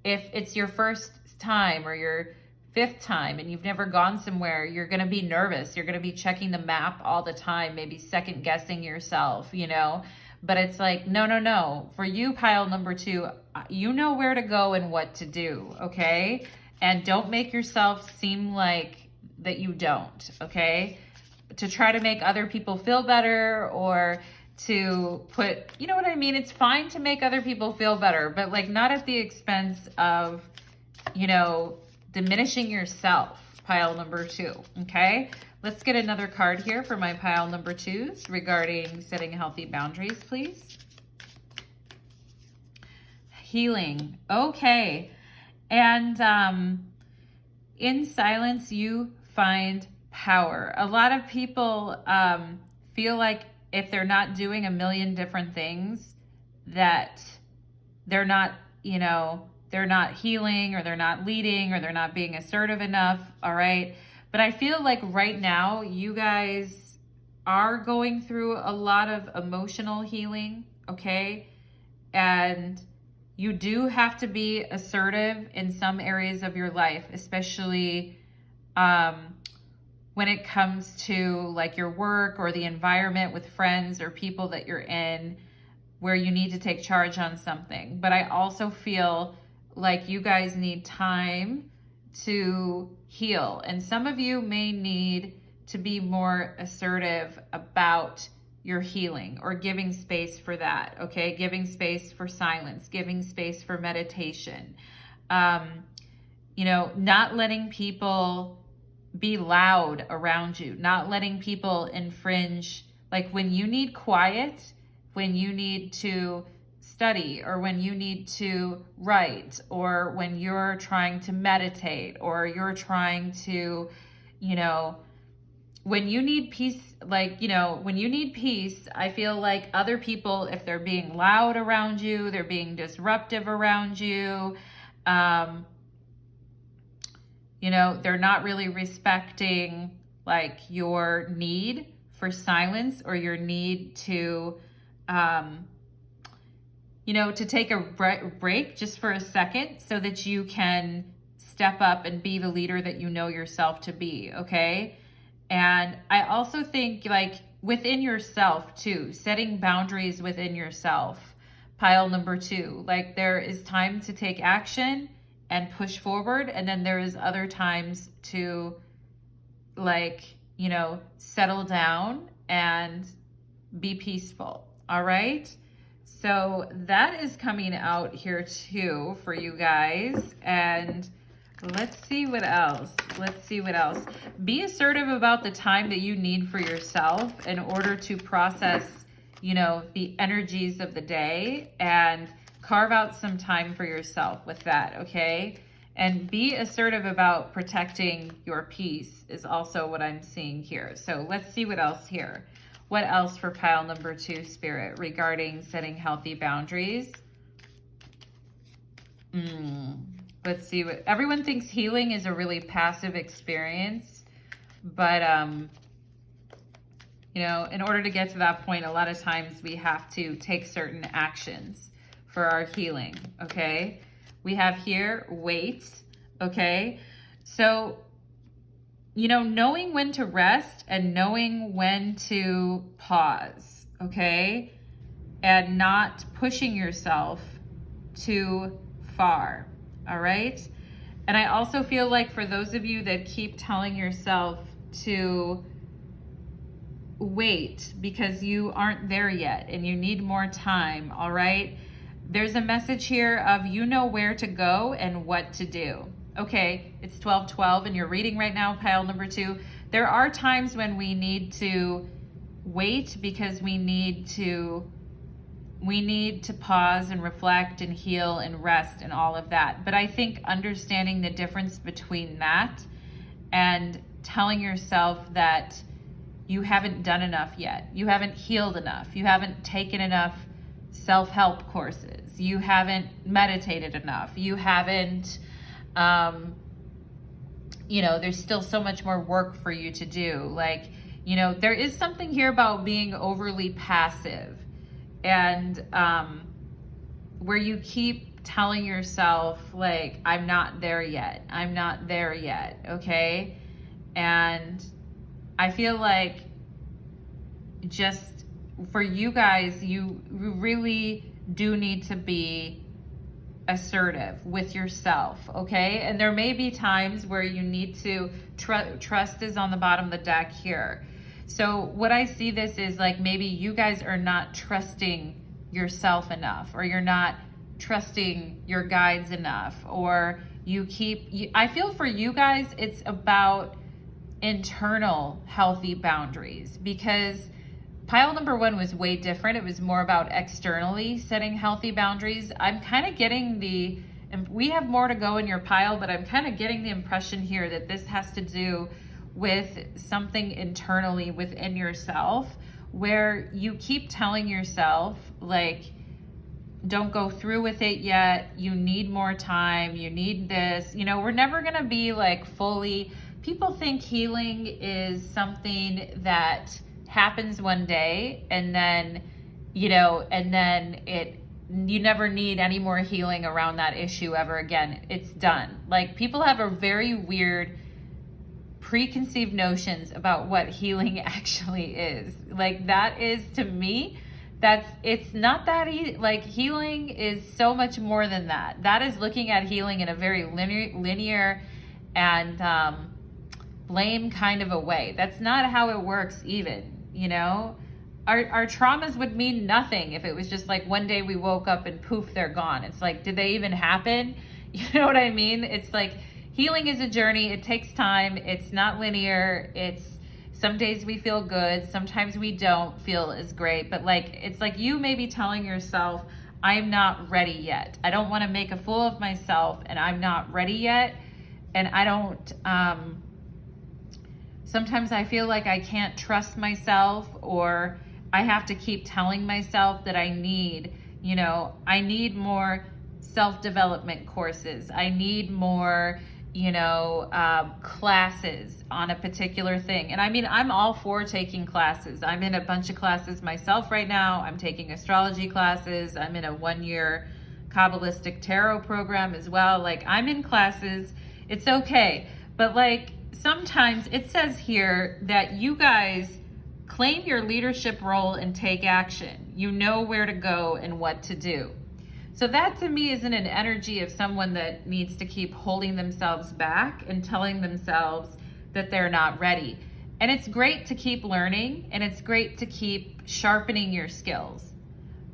If it's your first time or your 5th time and you've never gone somewhere, you're going to be nervous. You're going to be checking the map all the time, maybe second guessing yourself, you know. But it's like, no. For you, pile number 2, you know where to go and what to do, okay? And don't make yourself seem like that you don't, okay? To try to make other people feel better, or to put, you know what I mean? It's fine to make other people feel better, but like not at the expense of, you know, diminishing yourself, pile number 2, okay? Let's get another card here for my pile number 2s regarding setting healthy boundaries, please. Healing, okay. And in silence, you find power. A lot of people feel like if they're not doing a million different things, that they're not, you know, they're not healing, or they're not leading, or they're not being assertive enough, all right? But I feel like right now you guys are going through a lot of emotional healing, okay? And you do have to be assertive in some areas of your life, especially when it comes to like your work or the environment with friends or people that you're in, where you need to take charge on something. But I also feel like you guys need time to heal. And some of you may need to be more assertive about your healing, or giving space for that, okay? Giving space for silence, giving space for meditation. You know, not letting people be loud around you, not letting people infringe. Like when you need quiet, when you need to study, or when you need to write, or when you're trying to meditate, or you're trying to, you know, when you need peace, like, you know, when you need peace, I feel like other people, if they're being loud around you, they're being disruptive around you, you know, they're not really respecting like your need for silence, or your need to, you know, to take a break just for a second so that you can step up and be the leader that you know yourself to be, okay? And I also think like within yourself too, setting boundaries within yourself, pile number 2, like there is time to take action and push forward. And then there is other times to like, you know, settle down and be peaceful. All right. So that is coming out here too for you guys. And let's see what else. Let's see what else. Be assertive about the time that you need for yourself in order to process, you know, the energies of the day, and carve out some time for yourself with that, okay? And be assertive about protecting your peace is also what I'm seeing here. So let's see what else here. What else for pile number 2, Spirit, regarding setting healthy boundaries? Let's see what everyone thinks. Healing is a really passive experience, but you know, in order to get to that point, a lot of times we have to take certain actions for our healing, okay? We have here wait, okay? So, you know, knowing when to rest and knowing when to pause, okay? And not pushing yourself too far. All right. And I also feel like for those of you that keep telling yourself to wait because you aren't there yet and you need more time, all right? There's a message here of you know where to go and what to do. Okay, it's 12:12 and you're reading right now, pile number 2. There are times when we need to wait because we need to pause and reflect and heal and rest and all of that. But I think understanding the difference between that and telling yourself that you haven't done enough yet, you haven't healed enough, you haven't taken enough self-help courses, you haven't meditated enough, you haven't, there's still so much more work for you to do. Like, there is something here about being overly passive and where you keep telling yourself, like, I'm not there yet, I'm not there yet, okay? And I feel like just for you guys, you really do need to be assertive with yourself, okay? And there may be times where you need to trust is on the bottom of the deck here. So what I see this is like maybe you guys are not trusting yourself enough, or you're not trusting your guides enough, or I feel for you guys it's about internal healthy boundaries, because pile number 1 was way different. It was more about externally setting healthy boundaries. I'm kind of getting and we have more to go in your pile, but I'm kind of getting the impression here that this has to do with something internally within yourself, where you keep telling yourself, like, don't go through with it yet, you need more time, you need this. We're never going to be like fully, people think healing is something that happens one day and then, you never need any more healing around that issue ever again. It's done. Like, people have a very weird preconceived notions about what healing actually is. Like, that is, to me, it's not that easy. Like, healing is so much more than that. That is looking at healing in a very linear and lame kind of a way. That's not how it works even, Our traumas would mean nothing if it was just like one day we woke up and poof, they're gone. It's like, did they even happen? You know what I mean? It's like, healing is a journey. It takes time. It's not linear. Some days we feel good. Sometimes we don't feel as great. But it's like you may be telling yourself, I'm not ready yet. I don't want to make a fool of myself, and I'm not ready yet. And I don't, sometimes I feel like I can't trust myself, or I have to keep telling myself that I need more self-development courses. I need more, classes on a particular thing. And I mean, I'm all for taking classes. I'm in a bunch of classes myself right now. I'm taking astrology classes. I'm in a 1-year Kabbalistic tarot program as well. Like, I'm in classes. It's okay. But sometimes it says here that you guys claim your leadership role and take action. You know where to go and what to do. So that, to me, isn't an energy of someone that needs to keep holding themselves back and telling themselves that they're not ready. And it's great to keep learning, and it's great to keep sharpening your skills.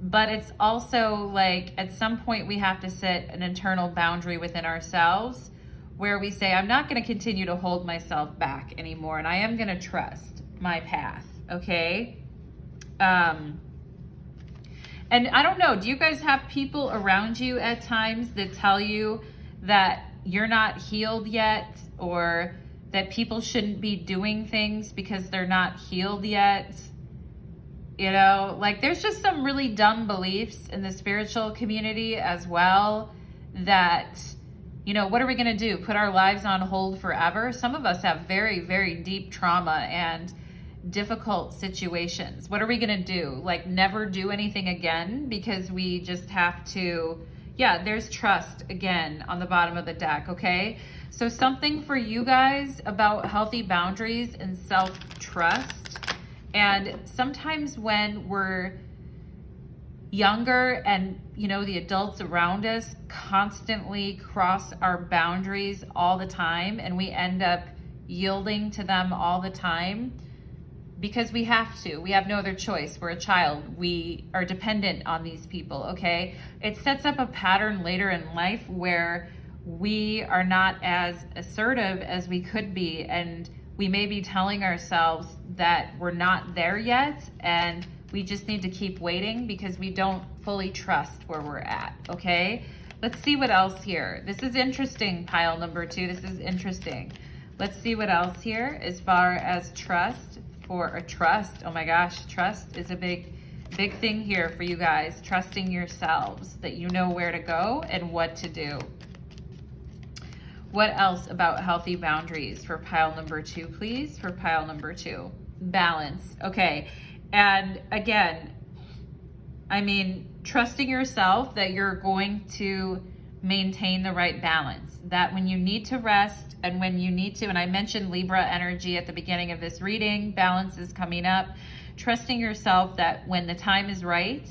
But it's also at some point we have to set an internal boundary within ourselves where we say, I'm not going to continue to hold myself back anymore, and I am going to trust my path, okay? And I don't know, do you guys have people around you at times that tell you that you're not healed yet, or that people shouldn't be doing things because they're not healed yet? There's just some really dumb beliefs in the spiritual community as well that, what are we going to do? Put our lives on hold forever? Some of us have very, very deep trauma and difficult situations. What are we going to do? Never do anything again because we just have to, there's trust again on the bottom of the deck, okay? So something for you guys about healthy boundaries and self-trust. And sometimes when we're younger and, the adults around us constantly cross our boundaries all the time and we end up yielding to them all the time, because we have to. We have no other choice. We're a child. We are dependent on these people, okay? It sets up a pattern later in life where we are not as assertive as we could be, and we may be telling ourselves that we're not there yet, and we just need to keep waiting because we don't fully trust where we're at, okay? Let's see what else here. This is interesting, pile number 2. This is interesting. Let's see what else here as far as trust. For a trust, oh my gosh, trust is a big thing here for you guys. Trusting yourselves, that you know where to go and what to do. What else about healthy boundaries for pile number 2, please? For pile number 2, balance. Okay, and again, I mean, trusting yourself that you're going to maintain the right balance, that when you need to rest and when you need to, and I mentioned Libra energy at the beginning of this reading, balance is coming up, trusting yourself that when the time is right,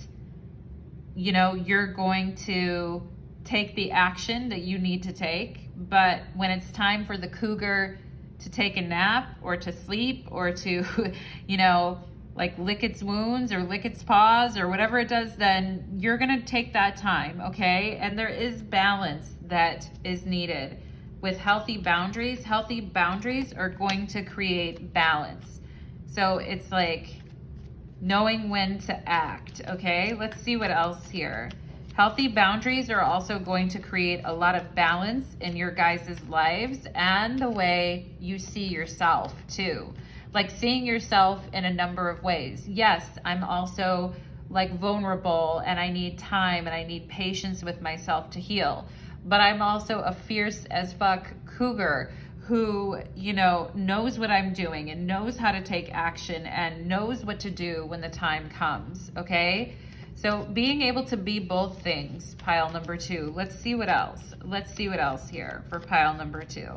you know, you're going to take the action that you need to take. But when it's time for the cougar to take a nap or to sleep or to, you know, like lick its wounds or lick its paws or whatever it does, then you're going to take that time, okay? And there is balance that is needed. With healthy boundaries are going to create balance. So it's like knowing when to act, okay? Let's see what else here. Healthy boundaries are also going to create a lot of balance in your guys' lives and the way you see yourself too. Like seeing yourself in a number of ways. Yes, I'm also like vulnerable and I need time and I need patience with myself to heal. But I'm also a fierce as fuck cougar who, you know, knows what I'm doing and knows how to take action and knows what to do when the time comes, okay? So being able to be both things, pile number 2. Let's see what else. Let's see what else here for pile number 2.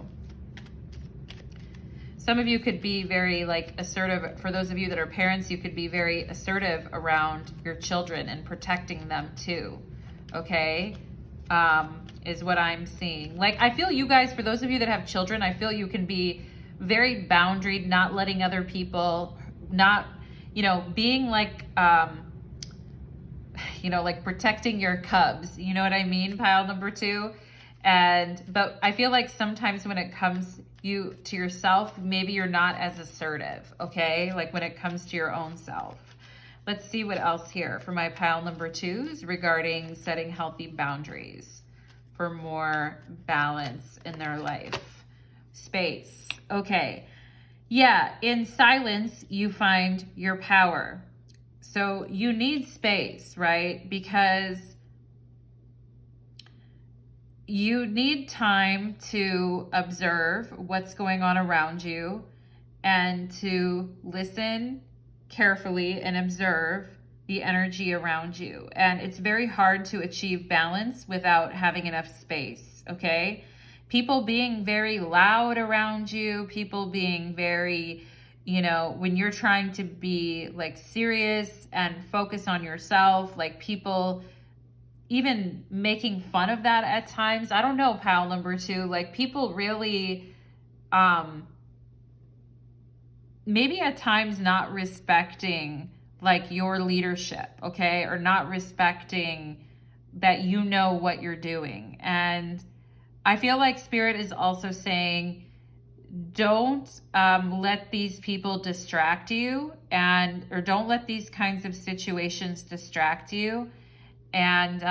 Some of you could be very like assertive. For those of you that are parents, you could be very assertive around your children and protecting them too, okay? Is what I'm seeing. Like, I feel you guys, for those of you that have children, I feel you can be very boundaried, not letting other people, not, you know, being like, you know, like protecting your cubs, you know what I mean, pile number 2. But I feel like sometimes when it comes to yourself, maybe you're not as assertive, okay? Like when it comes to your own self. Let's see what else here for my pile number 2s regarding setting healthy boundaries for more balance in their life. Space, okay. Yeah, in silence, you find your power. So you need space, right? Because you need time to observe what's going on around you and to listen carefully and observe the energy around you. And it's very hard to achieve balance without having enough space, okay? People being very loud around you, people being very, you know, when you're trying to be like serious and focus on yourself, like people even making fun of that at times. I don't know, pile number 2, like people really, maybe at times not respecting like your leadership, okay? Or not respecting that you know what you're doing. And I feel like Spirit is also saying, don't let these people distract you, or don't let these kinds of situations distract you. And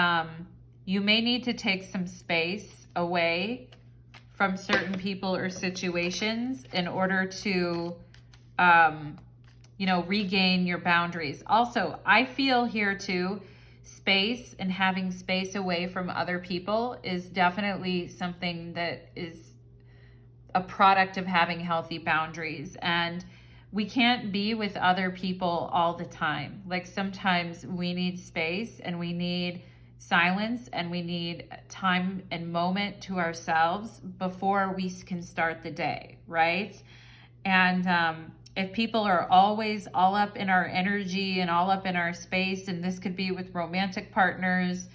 you may need to take some space away from certain people or situations in order to, you know, regain your boundaries. Also, I feel here too, space and having space away from other people is definitely something that is a product of having healthy boundaries. And we can't be with other people all the time. Like sometimes we need space and we need silence and we need time and moment to ourselves before we can start the day, right? And if people are always all up in our energy and all up in our space, and this could be with romantic partners,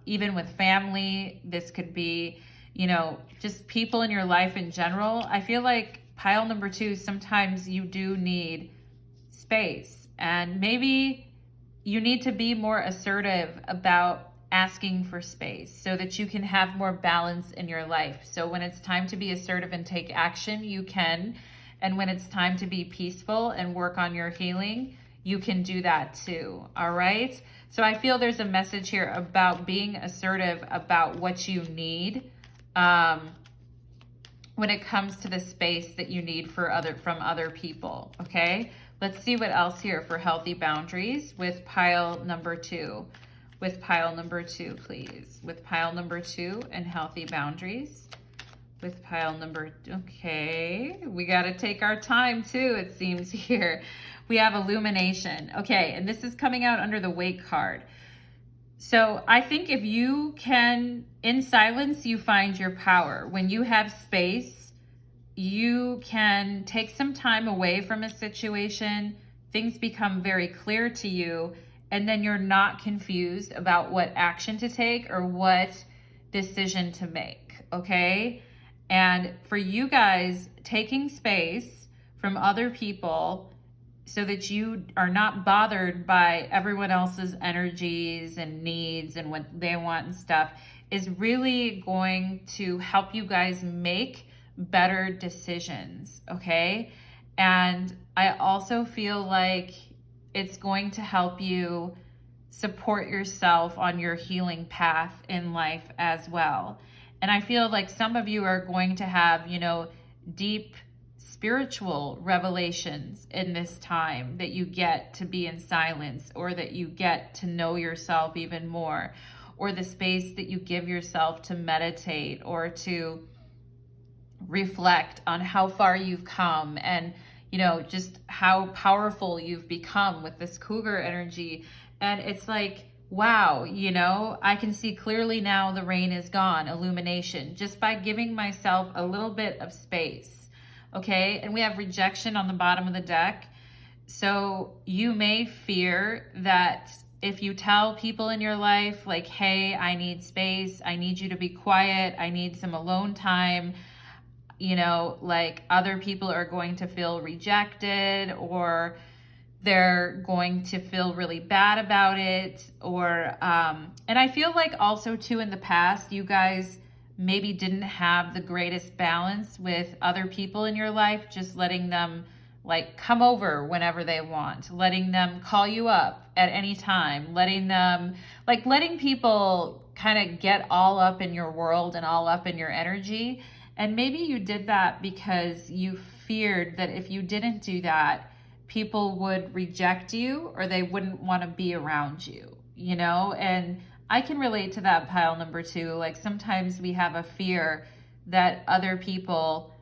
even with family, this could be, you know, just people in your life in general. I feel like pile number 2, sometimes you do need space. And maybe you need to be more assertive about asking for space so that you can have more balance in your life. So when it's time to be assertive and take action, you can. And when it's time to be peaceful and work on your healing, you can do that too. All right. So I feel there's a message here about being assertive about what you need when it comes to the space that you need from other people. Okay. Let's see what else here for healthy boundaries with pile number 2. With pile number 2, please. With pile number 2 and healthy boundaries. With pile number, okay. We got to take our time too, it seems here. We have illumination. Okay, and this is coming out under the wake card. So I think if you can, in silence, you find your power. When you have space, you can take some time away from a situation. Things become very clear to you, and then you're not confused about what action to take or what decision to make, okay? And for you guys, taking space from other people so that you are not bothered by everyone else's energies and needs and what they want and stuff is really going to help you guys make better decisions, okay? And I also feel like it's going to help you support yourself on your healing path in life as well. And I feel like some of you are going to have, you know, deep spiritual revelations in this time that you get to be in silence, or that you get to know yourself even more, or the space that you give yourself to meditate or to reflect on how far you've come and, you know, just how powerful you've become with this cougar energy. And it's like, wow, you know, I can see clearly now the rain is gone, illumination, just by giving myself a little bit of space, okay? And we have rejection on the bottom of the deck. So you may fear that if you tell people in your life, like, hey, I need space, I need you to be quiet, I need some alone time, you know, like other people are going to feel rejected, or they're going to feel really bad about it, or and I feel like also too in the past you guys maybe didn't have the greatest balance with other people in your life, just letting them like come over whenever they want, letting them call you up at any time, letting people kind of get all up in your world and all up in your energy. And maybe you did that because you feared that if you didn't do that, people would reject you or they wouldn't want to be around you, you know? And I can relate to that, pile number 2. Like sometimes we have a fear that other people,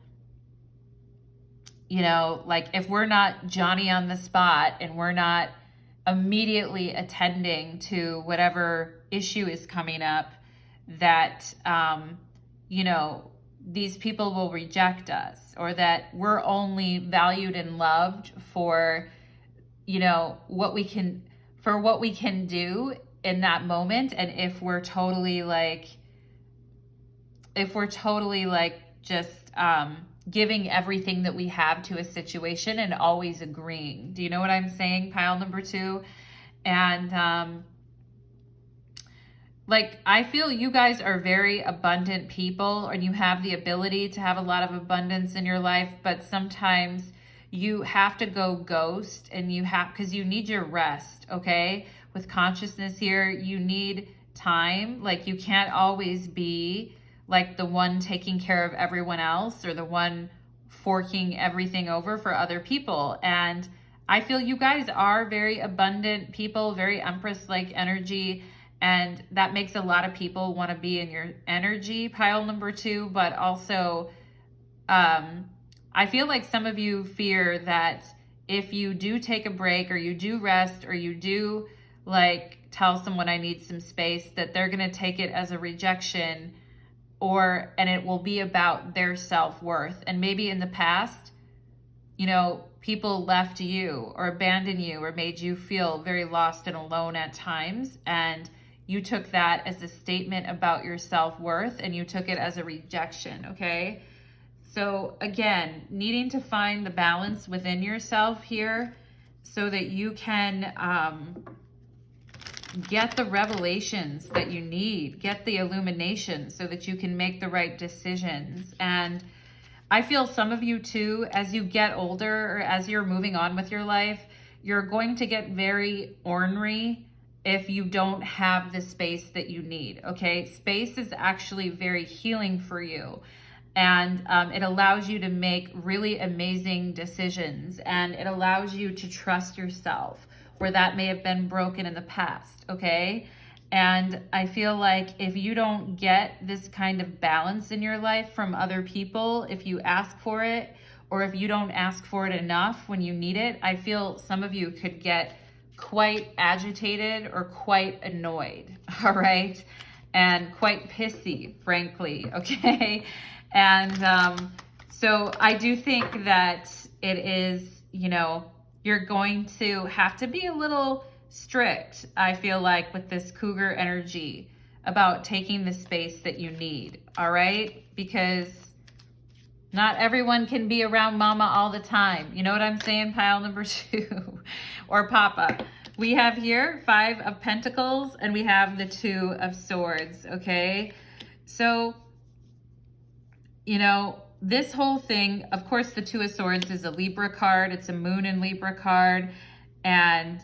you know, like if we're not Johnny on the spot and we're not immediately attending to whatever issue is coming up, that, you know, these people will reject us, or that we're only valued and loved for, you know, what we can do in that moment. And if we're totally like just giving everything that we have to a situation and always agreeing. Do you know what I'm saying, pile number 2? And like, I feel you guys are very abundant people, and you have the ability to have a lot of abundance in your life, but sometimes you have to go ghost, and because you need your rest, okay? With consciousness here, you need time. Like, you can't always be like the one taking care of everyone else or the one forking everything over for other people. And I feel you guys are very abundant people, very Empress-like energy. And that makes a lot of people want to be in your energy, pile number 2. But also, I feel like some of you fear that if you do take a break, or you do rest, or you do like tell someone I need some space, that they're going to take it as a rejection, and it will be about their self-worth. And maybe in the past, you know, people left you or abandoned you or made you feel very lost and alone at times. And you took that as a statement about your self-worth, and you took it as a rejection, okay? So again, needing to find the balance within yourself here. so that you can get the revelations that you need, get the illumination so that you can make the right decisions. And I feel some of you too, as you get older or as you're moving on with your life, you're going to get very ornery if you don't have the space that you need, okay? Space is actually very healing for you. And it allows you to make really amazing decisions, and it allows you to trust yourself where that may have been broken in the past, okay? And I feel like if you don't get this kind of balance in your life from other people, if you ask for it, or if you don't ask for it enough when you need it, I feel some of you could get quite agitated or quite annoyed, all right? And quite pissy, frankly, okay? And so I do think that it is, you know, you're going to have to be a little strict, I feel like, with this cougar energy about taking the space that you need, all right? Because not everyone can be around mama all the time. You know what I'm saying, pile number 2? Or papa. We have here 5 of Pentacles and we have the 2 of Swords, okay? So, you know, this whole thing, of course, the 2 of Swords is a Libra card. It's a Moon and Libra card. And,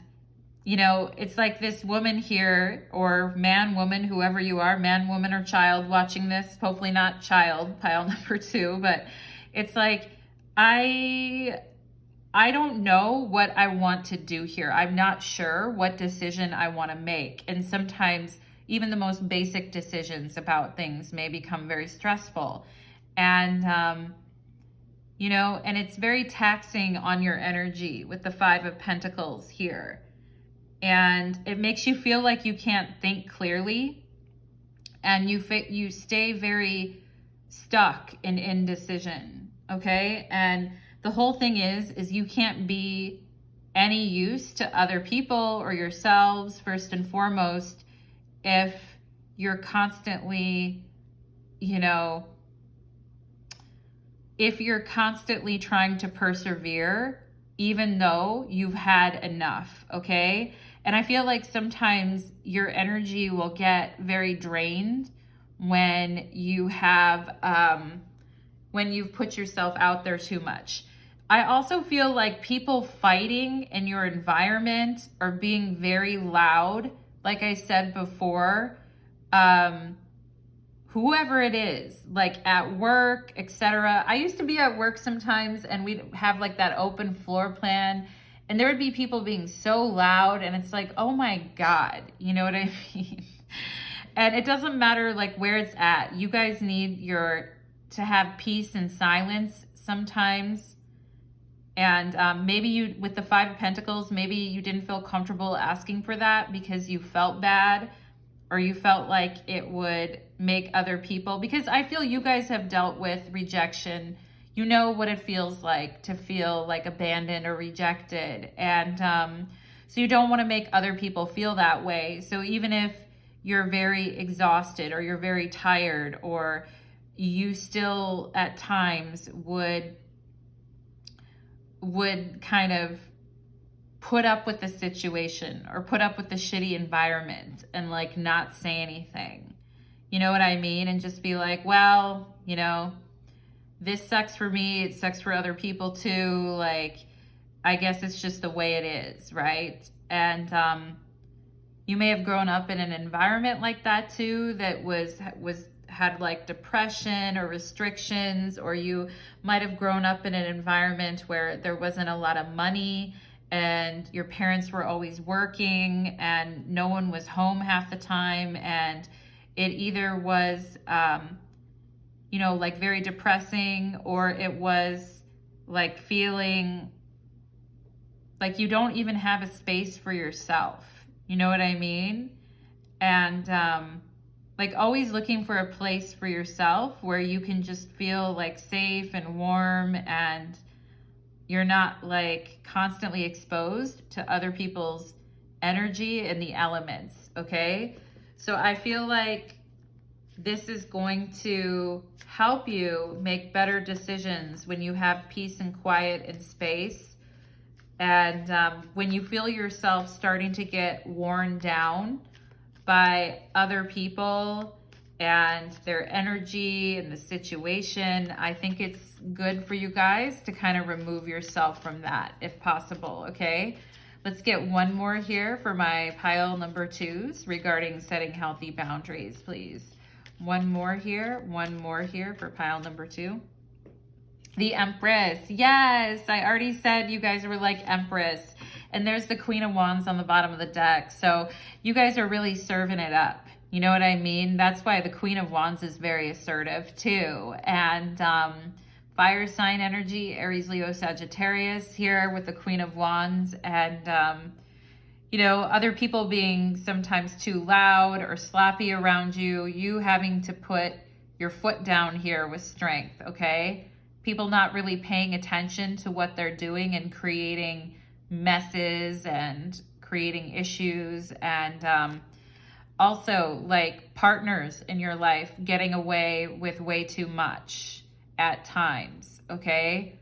you know, it's like this woman here, or man, woman, whoever you are, man, woman, or child watching this, hopefully not child, pile number 2, but it's like, I don't know what I want to do here. I'm not sure what decision I want to make. And sometimes even the most basic decisions about things may become very stressful. And, you know, and it's very taxing on your energy with the 5 of Pentacles here. And it makes you feel like you can't think clearly, and you stay very stuck in indecision, okay? And the whole thing is you can't be any use to other people or yourselves, first and foremost, if you're constantly, you know, if you're constantly trying to persevere, even though you've had enough, okay? And I feel like sometimes your energy will get very drained when you have, when you've put yourself out there too much. I also feel like people fighting in your environment or being very loud, like I said before, whoever it is, like at work, etc. I used to be at work sometimes and we'd have like that open floor plan and there would be people being so loud and it's like, oh my God, you know what I mean? And it doesn't matter like where it's at. You guys need to have peace and silence sometimes. And maybe you, with the 5 of Pentacles, maybe you didn't feel comfortable asking for that because you felt bad, or you felt like it would make other people, because I feel you guys have dealt with rejection. You know what it feels like to feel like abandoned or rejected. And so you don't want to make other people feel that way. So even if you're very exhausted or you're very tired, or you still at times would kind of put up with the situation or put up with the shitty environment and like not say anything. You know what I mean? And just be like, well, you know, this sucks for me. It sucks for other people too. Like, I guess it's just the way it is, right? And you may have grown up in an environment like that too, that had like depression or restrictions, or you might have grown up in an environment where there wasn't a lot of money and your parents were always working and no one was home half the time. And it either was, you know, like very depressing, or it was like feeling like you don't even have a space for yourself. You know what I mean? And like always looking for a place for yourself where you can just feel like safe and warm, and you're not like constantly exposed to other people's energy and the elements, okay? So I feel like this is going to help you make better decisions when you have peace and quiet and space. And when you feel yourself starting to get worn down by other people and their energy and the situation, I think it's good for you guys to kind of remove yourself from that if possible, okay? Let's get one more here for my pile number 2s regarding setting healthy boundaries, please. One more here for pile number 2. The Empress. Yes, I already said you guys were like Empress. And there's the Queen of Wands on the bottom of the deck. So you guys are really serving it up. You know what I mean? That's why the Queen of Wands is very assertive too. And fire sign energy, Aries, Leo, Sagittarius here with the Queen of Wands. And, you know, other people being sometimes too loud or sloppy around you, you having to put your foot down here with strength, okay? People not really paying attention to what they're doing and creating messes and creating issues, and also like partners in your life getting away with way too much at times, okay?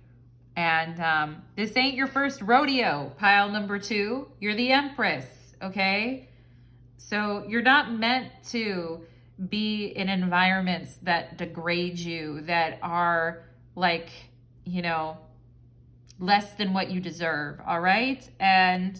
And this ain't your first rodeo, pile number 2. You're the Empress, okay? So you're not meant to be in environments that degrade you, that are like, you know, less than what you deserve, all right? And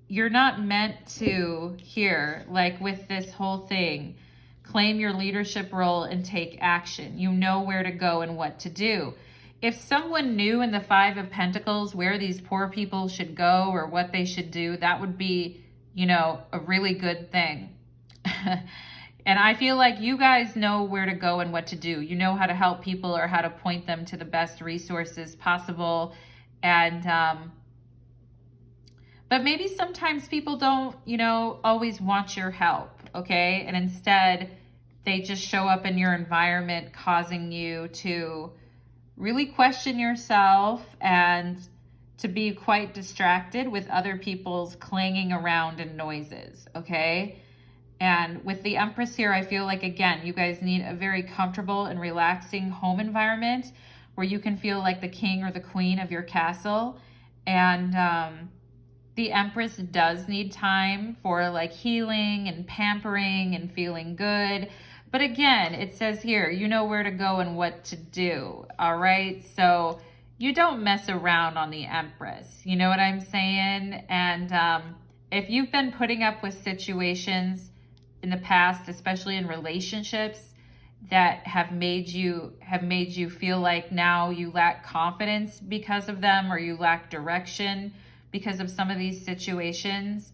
you're not meant to, here, like with this whole thing, claim your leadership role and take action. You know where to go and what to do. If someone knew in the 5 of Pentacles where these poor people should go or what they should do, that would be, you know, a really good thing. And I feel like you guys know where to go and what to do. You know how to help people or how to point them to the best resources possible. And, but maybe sometimes people don't, you know, always want your help, okay? And instead, they just show up in your environment, causing you to really question yourself and to be quite distracted with other people's clanging around and noises, okay? And with the Empress here, I feel like, again, you guys need a very comfortable and relaxing home environment where you can feel like the king or the queen of your castle. And the Empress does need time for like healing and pampering and feeling good. But again, it says here, you know where to go and what to do, all right? So you don't mess around on the Empress, you know what I'm saying? And if you've been putting up with situations in the past, especially in relationships, that have made you feel like now you lack confidence because of them, or you lack direction because of some of these situations,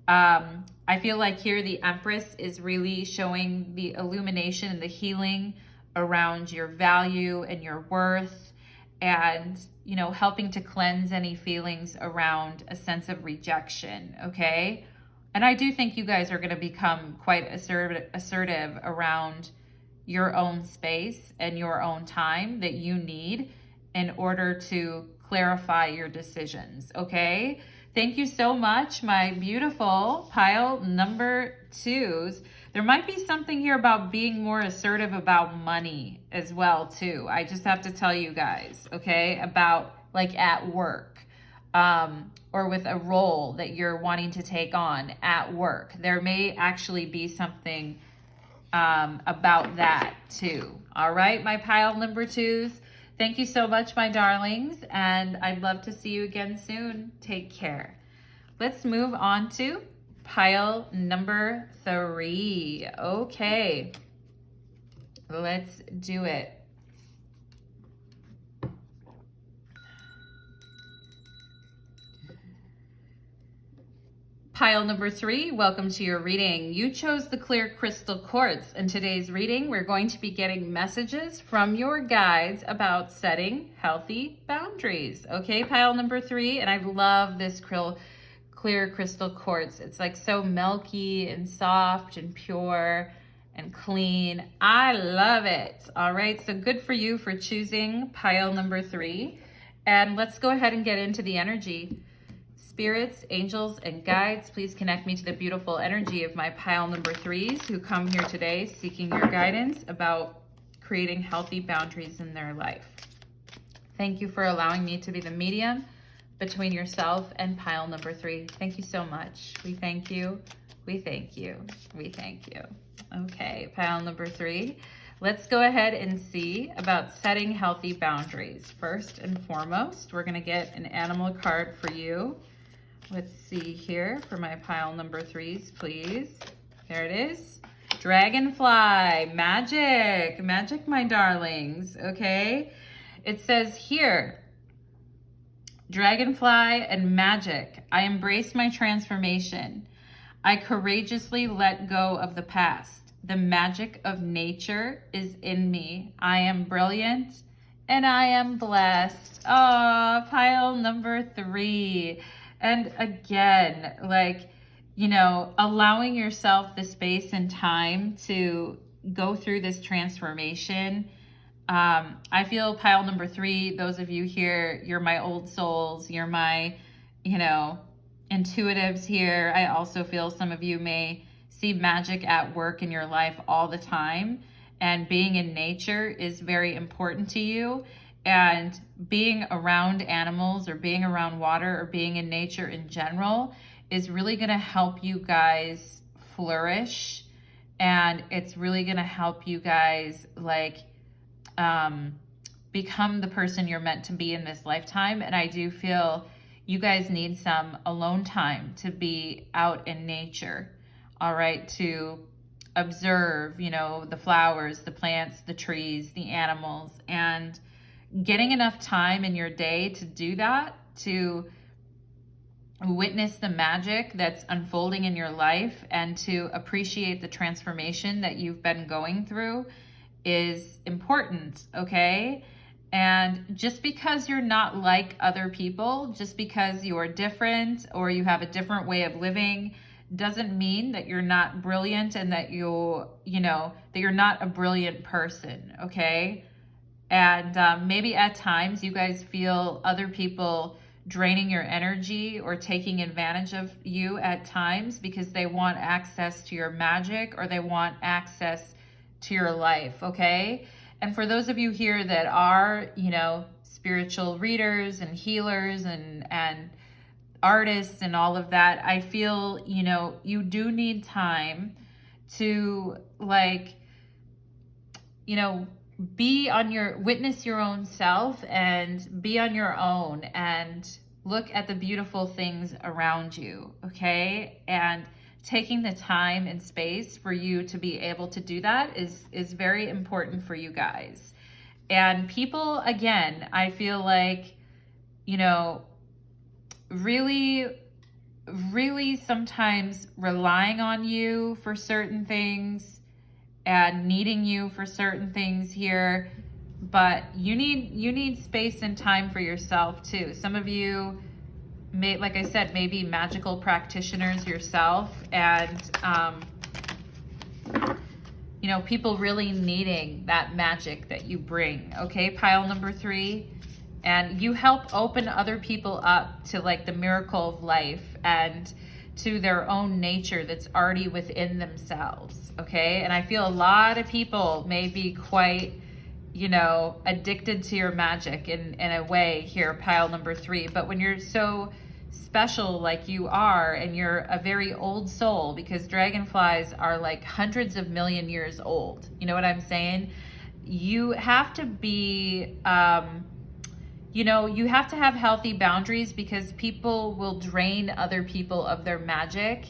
I feel like here the Empress is really showing the illumination and the healing around your value and your worth, and, you know, helping to cleanse any feelings around a sense of rejection, okay? And I do think you guys are going to become quite assertive around your own space and your own time that you need in order to clarify your decisions, okay? Thank you so much, my beautiful pile number 2s. There might be something here about being more assertive about money as well, too. I just have to tell you guys, okay, about like at work. Or with a role that you're wanting to take on at work. There may actually be something about that too. All right, my pile number 2s. Thank you so much, my darlings, and I'd love to see you again soon. Take care. Let's move on to pile number 3. Okay, let's do it. Pile number 3, welcome to your reading. You chose the clear crystal quartz. In today's reading, we're going to be getting messages from your guides about setting healthy boundaries. Okay, pile number 3, and I love this clear crystal quartz. It's like so milky and soft and pure and clean. I love it. All right, so good for you for choosing pile number 3. And let's go ahead and get into the energy. Spirits, angels, and guides, please connect me to the beautiful energy of my pile number 3s who come here today seeking your guidance about creating healthy boundaries in their life. Thank you for allowing me to be the medium between yourself and pile number 3. Thank you so much. We thank you. We thank you. We thank you. Okay, pile number 3. Let's go ahead and see about setting healthy boundaries. First and foremost, we're going to get an animal card for you. Let's see here for my pile number 3s, please. There it is. Dragonfly, magic, magic, my darlings, okay? It says here, dragonfly and magic. I embrace my transformation. I courageously let go of the past. The magic of nature is in me. I am brilliant and I am blessed. Oh, pile number 3. And again, like, you know, allowing yourself the space and time to go through this transformation. I feel pile number 3, those of you here, you're my old souls. You're my, you know, intuitives here. I also feel some of you may see magic at work in your life all the time, and being in nature is very important to you, and being around animals or being around water or being in nature in general is really going to help you guys flourish, and it's really going to help you guys like become the person you're meant to be in this lifetime. And I do feel you guys need some alone time to be out in nature. All right, to observe, you know, the flowers, the plants, the trees, the animals, and getting enough time in your day to do that, to witness the magic that's unfolding in your life and to appreciate the transformation that you've been going through is important, okay? And just because you're not like other people, just because you're different or you have a different way of living, doesn't mean that you're not brilliant and that that you're not a brilliant person, okay? And maybe at times you guys feel other people draining your energy or taking advantage of you at times because they want access to your magic or they want access to your life, okay? And for those of you here that are, you know, spiritual readers and healers and artists and all of that, I feel, you know, you do need time to, like, you know, witness your own self and be on your own and look at the beautiful things around you, okay? And taking the time and space for you to be able to do that is very important for you guys. And people, again, I feel like, you know, really sometimes relying on you for certain things and needing you for certain things here, but you need space and time for yourself too. Some of you may, like I said, may be magical practitioners yourself, and you know, people really needing that magic that you bring, okay? Pile number 3. And you help open other people up to like the miracle of life and to their own nature that's already within themselves, okay? And I feel a lot of people may be quite, you know, addicted to your magic in a way here, pile number 3. But when you're so special like you are, and you're a very old soul, because dragonflies are like hundreds of million years old, you know what I'm saying? You have to be, you know, you have to have healthy boundaries, because people will drain other people of their magic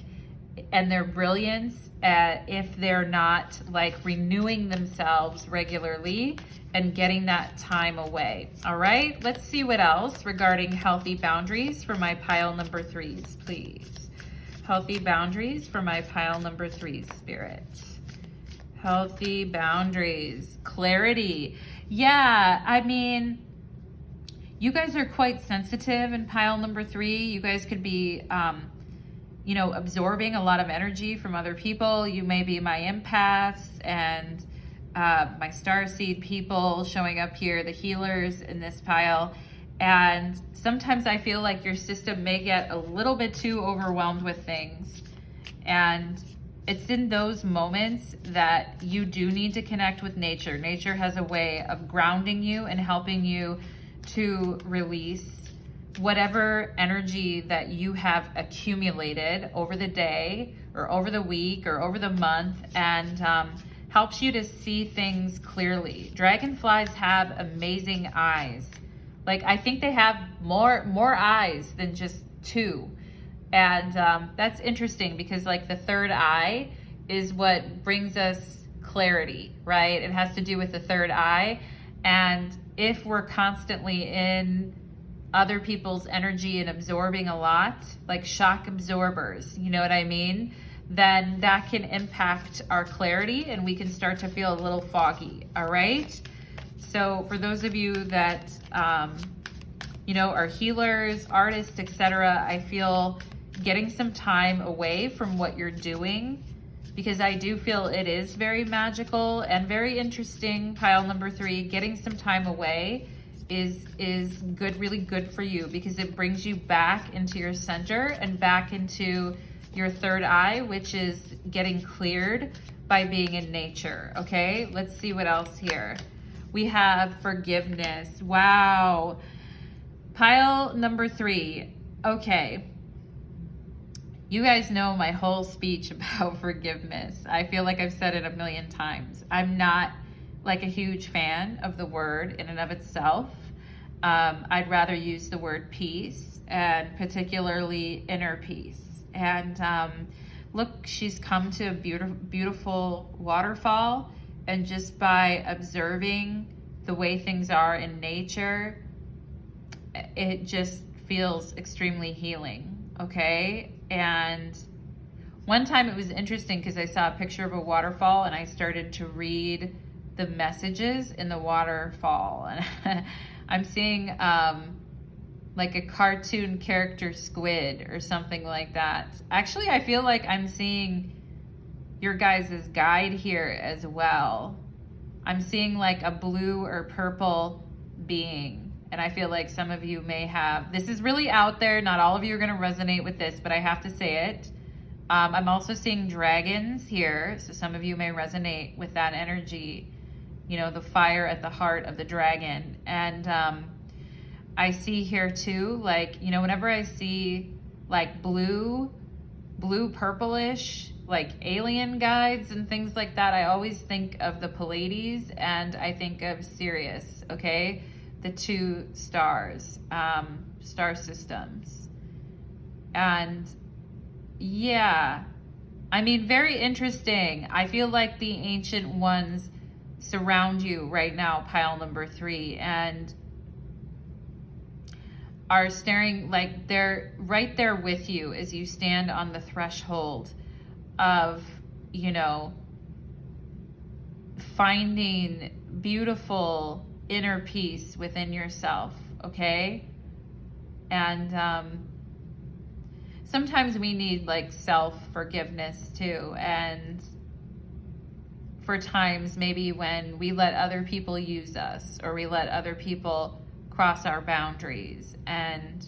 and their brilliance if they're not like renewing themselves regularly and getting that time away. All right, let's see what else regarding healthy boundaries for my pile number 3s, please. Healthy boundaries for my pile number 3s, Spirit. Healthy boundaries, clarity. Yeah, I mean, you guys are quite sensitive in pile number 3. You guys could be, you know, absorbing a lot of energy from other people. You may be my empaths and my starseed people showing up here, the healers in this pile. And sometimes I feel like your system may get a little bit too overwhelmed with things. And it's in those moments that you do need to connect with nature. Nature has a way of grounding you and helping you to release whatever energy that you have accumulated over the day or over the week or over the month, and helps you to see things clearly. Dragonflies have amazing eyes. Like, I think they have more eyes than just two. And that's interesting because like the third eye is what brings us clarity, right? It has to do with the third eye. And if we're constantly in other people's energy and absorbing a lot, like shock absorbers, you know what I mean? Then that can impact our clarity and we can start to feel a little foggy, all right? So for those of you that, you know, are healers, artists, etc., I feel getting some time away from what you're doing, because I do feel it is very magical and very interesting. Pile number 3, getting some time away is good, really good for you, because it brings you back into your center and back into your third eye, which is getting cleared by being in nature. Okay, let's see what else here. We have forgiveness. Wow. Pile number 3. Okay. You guys know my whole speech about forgiveness. I feel like I've said it a million times. I'm not like a huge fan of the word in and of itself. I'd rather use the word peace, and particularly inner peace. And look, she's come to a beautiful waterfall, and just by observing the way things are in nature, it just feels extremely healing, okay? And one time it was interesting because I saw a picture of a waterfall and I started to read the messages in the waterfall. And I'm seeing like a cartoon character squid or something like that. Actually, I feel like I'm seeing your guys' guide here as well. I'm seeing like a blue or purple being. And I feel like some of you may have, this is really out there. Not all of you are going to resonate with this, but I have to say it. I'm also seeing dragons here. So some of you may resonate with that energy, you know, the fire at the heart of the dragon. And I see here too, like, you know, whenever I see like blue, purplish, like alien guides and things like that, I always think of the Pleiades and I think of Sirius, okay? The 2 stars, star systems. And yeah, I mean, very interesting. I feel like the ancient ones surround you right now, pile number 3, and are staring, like they're right there with you as you stand on the threshold of, you know, finding beautiful inner peace within yourself, okay? And sometimes we need like self-forgiveness too, and for times maybe when we let other people use us or we let other people cross our boundaries, and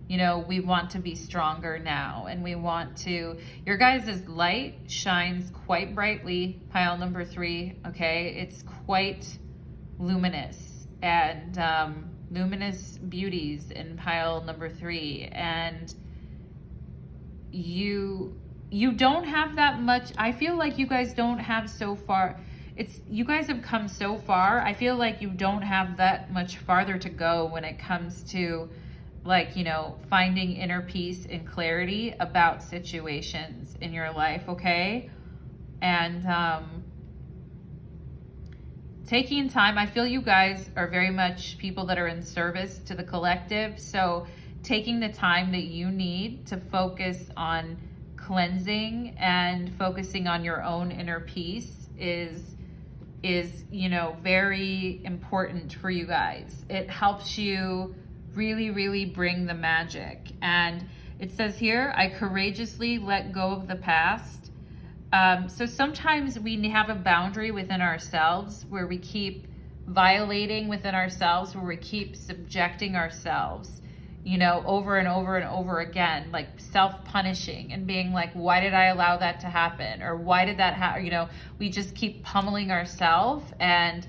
you know, we want to be stronger now, and we want to, your guys' light shines quite brightly, pile number 3, okay? It's quite luminous, and luminous beauties in pile number 3, and you don't have that much. I feel like you guys don't have so far, you guys have come so far. I feel like you don't have that much farther to go when it comes to, like, you know, finding inner peace and clarity about situations in your life, okay? And taking time, I feel you guys are very much people that are in service to the collective. So taking the time that you need to focus on cleansing and focusing on your own inner peace is, you know, very important for you guys. It helps you really, really bring the magic. And it says here, I courageously let go of the past. So sometimes we have a boundary within ourselves where we keep violating within ourselves, where we keep subjecting ourselves, you know, over and over and over again, like self-punishing and being like, why did I allow that to happen? Or why did that happen? You know, we just keep pummeling ourselves, and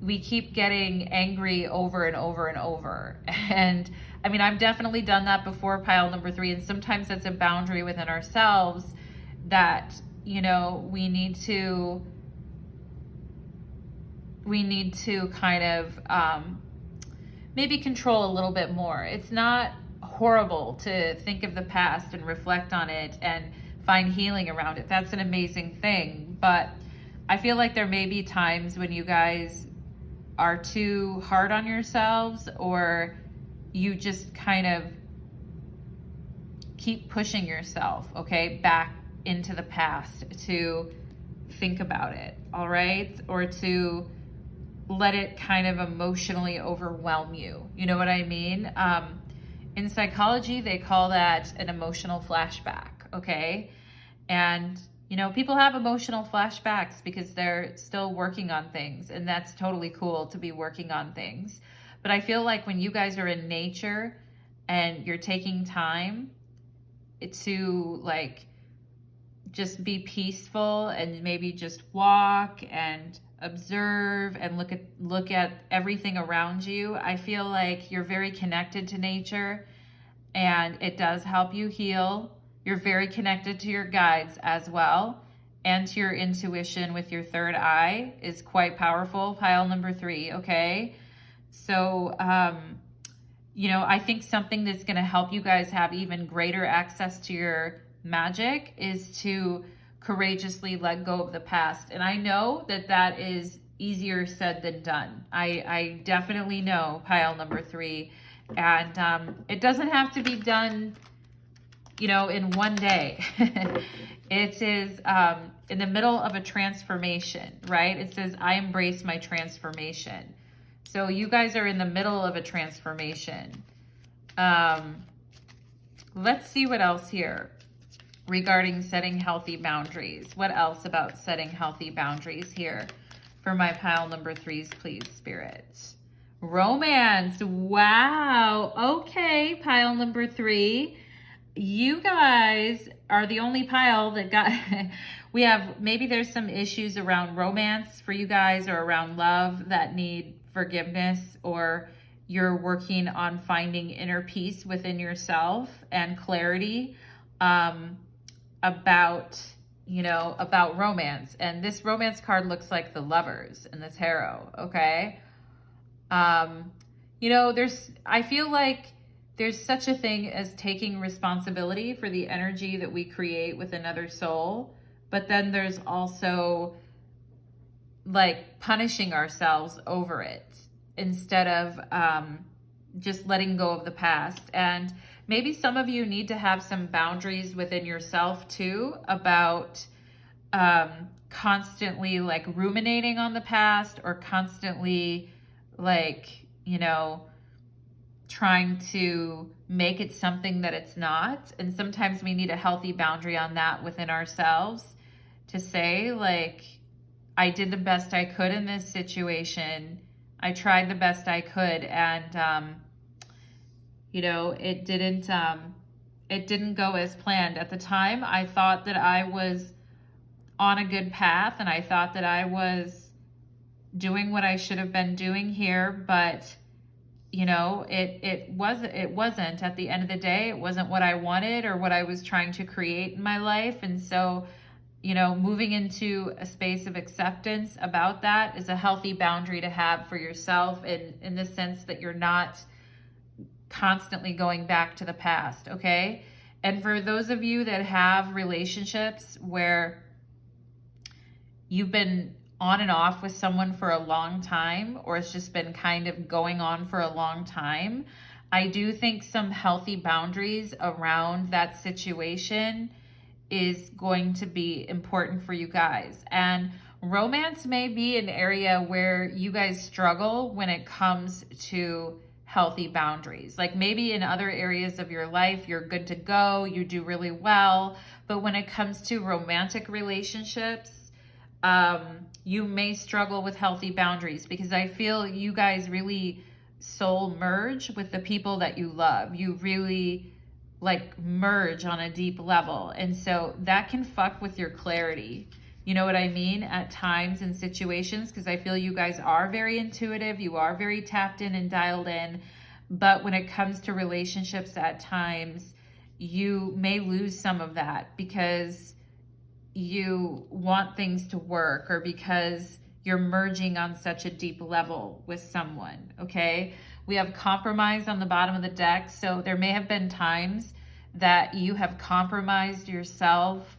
we keep getting angry over and over and over. And I mean, I've definitely done that before, pile number 3. And sometimes it's a boundary within ourselves that, you know, we need to kind of maybe control a little bit more. It's not horrible to think of the past and reflect on it and find healing around it. That's an amazing thing. But I feel like there may be times when you guys are too hard on yourselves, or you just kind of keep pushing yourself, okay, back into the past to think about it, all right? Or to let it kind of emotionally overwhelm you. You know what I mean? In psychology, they call that an emotional flashback, okay? And, you know, people have emotional flashbacks because they're still working on things, and that's totally cool to be working on things. But I feel like when you guys are in nature and you're taking time to like just be peaceful and maybe just walk and observe and look at everything around you, I feel like you're very connected to nature, and it does help you heal. You're very connected to your guides as well, and to your intuition with your third eye is quite powerful, pile number 3, okay? So, you know, I think something that's going to help you guys have even greater access to your magic is to courageously let go of the past. And I know that that is easier said than done. I definitely know, pile number 3. And it doesn't have to be done, you know, in one day. It is in the middle of a transformation, right? It says, I embrace my transformation. So you guys are in the middle of a transformation. Let's see what else here regarding setting healthy boundaries. What else about setting healthy boundaries here for my pile number 3s, please, Spirit? Romance. Wow. Okay, pile number 3. You guys are the only pile that got, we have, maybe there's some issues around romance for you guys, or around love that need forgiveness, or you're working on finding inner peace within yourself and clarity about, you know, about romance. And this romance card looks like the Lovers in the tarot, okay? You know, I feel like there's such a thing as taking responsibility for the energy that we create with another soul, but then there's also like punishing ourselves over it instead of just letting go of the past. And maybe some of you need to have some boundaries within yourself too about constantly like ruminating on the past, or constantly like, you know, trying to make it something that it's not. And sometimes we need a healthy boundary on that within ourselves to say, like, I did the best I could in this situation. I tried the best I could, and you know, it didn't go as planned. At the time, I thought that I was on a good path, and I thought that I was doing what I should have been doing here, but you know, it wasn't at the end of the day. It wasn't what I wanted or what I was trying to create in my life. And so, you know, moving into a space of acceptance about that is a healthy boundary to have for yourself, in the sense that you're not constantly going back to the past, okay? And for those of you that have relationships where you've been on and off with someone for a long time, or it's just been kind of going on for a long time, I do think some healthy boundaries around that situation is going to be important for you guys. And romance may be an area where you guys struggle when it comes to healthy boundaries. Like maybe in other areas of your life, you're good to go, you do really well. But when it comes to romantic relationships, you may struggle with healthy boundaries, because I feel you guys really soul merge with the people that you love. You really like merge on a deep level. And so that can fuck with your clarity. You know what I mean? At times and situations, because I feel you guys are very intuitive. You are very tapped in and dialed in. But when it comes to relationships at times, you may lose some of that because you want things to work, or because you're merging on such a deep level with someone, okay? We have compromise on the bottom of the deck. So there may have been times that you have compromised yourself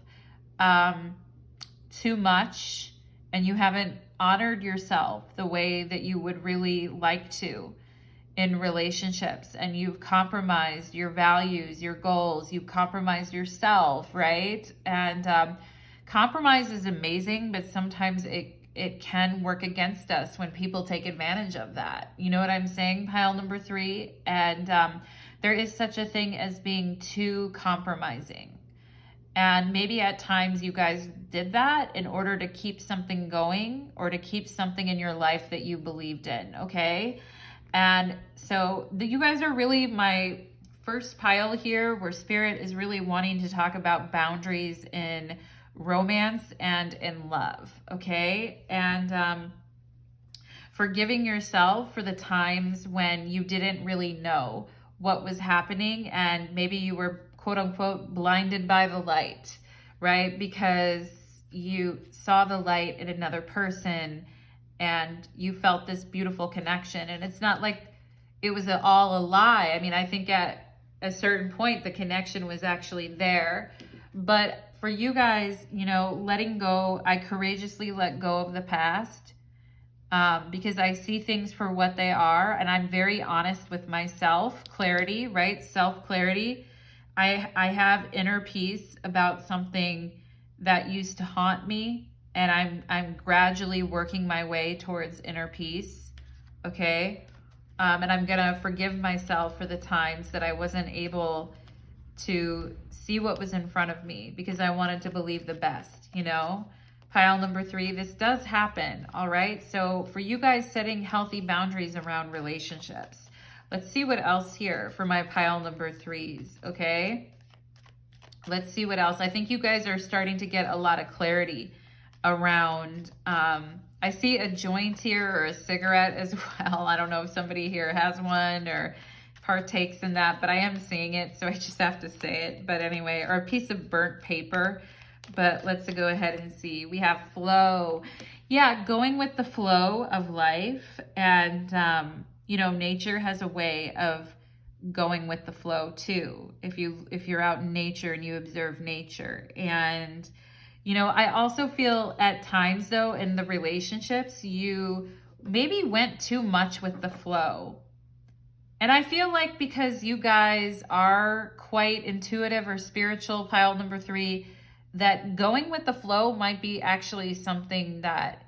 too much, and you haven't honored yourself the way that you would really like to in relationships, and you've compromised your values, your goals, you've compromised yourself, right? And compromise is amazing, but sometimes it can work against us when people take advantage of that. You know what I'm saying, pile number 3? And there is such a thing as being too compromising. And maybe at times you guys did that in order to keep something going, or to keep something in your life that you believed in, okay? And so you guys are really my first pile here, where Spirit is really wanting to talk about boundaries in romance and in love, okay? And forgiving yourself for the times when you didn't really know what was happening, and maybe you were quote unquote blinded by the light, right? Because you saw the light in another person and you felt this beautiful connection. And it's not like it was all a lie. I mean, I think at a certain point the connection was actually there. But for you guys, you know, letting go, I courageously let go of the past, because I see things for what they are, and I'm very honest with myself. Clarity, right? Self-clarity. I have inner peace about something that used to haunt me, and I'm gradually working my way towards inner peace, okay? And I'm gonna forgive myself for the times that I wasn't able to see what was in front of me because I wanted to believe the best, you know? Pile number 3, this does happen, all right? So for you guys, setting healthy boundaries around relationships. Let's see what else here for my pile number 3s, okay? Let's see what else. I think you guys are starting to get a lot of clarity around, I see a joint here, or a cigarette as well. I don't know if somebody here has one or partakes in that, but I am seeing it, so I just have to say it. But anyway, or a piece of burnt paper. But let's go ahead and see. We have flow. Yeah, going with the flow of life. And, you know, nature has a way of going with the flow too. If you're out in nature and you observe nature. And, you know, I also feel at times though, in the relationships, you maybe went too much with the flow. And I feel like because you guys are quite intuitive or spiritual, pile number 3, that going with the flow might be actually something that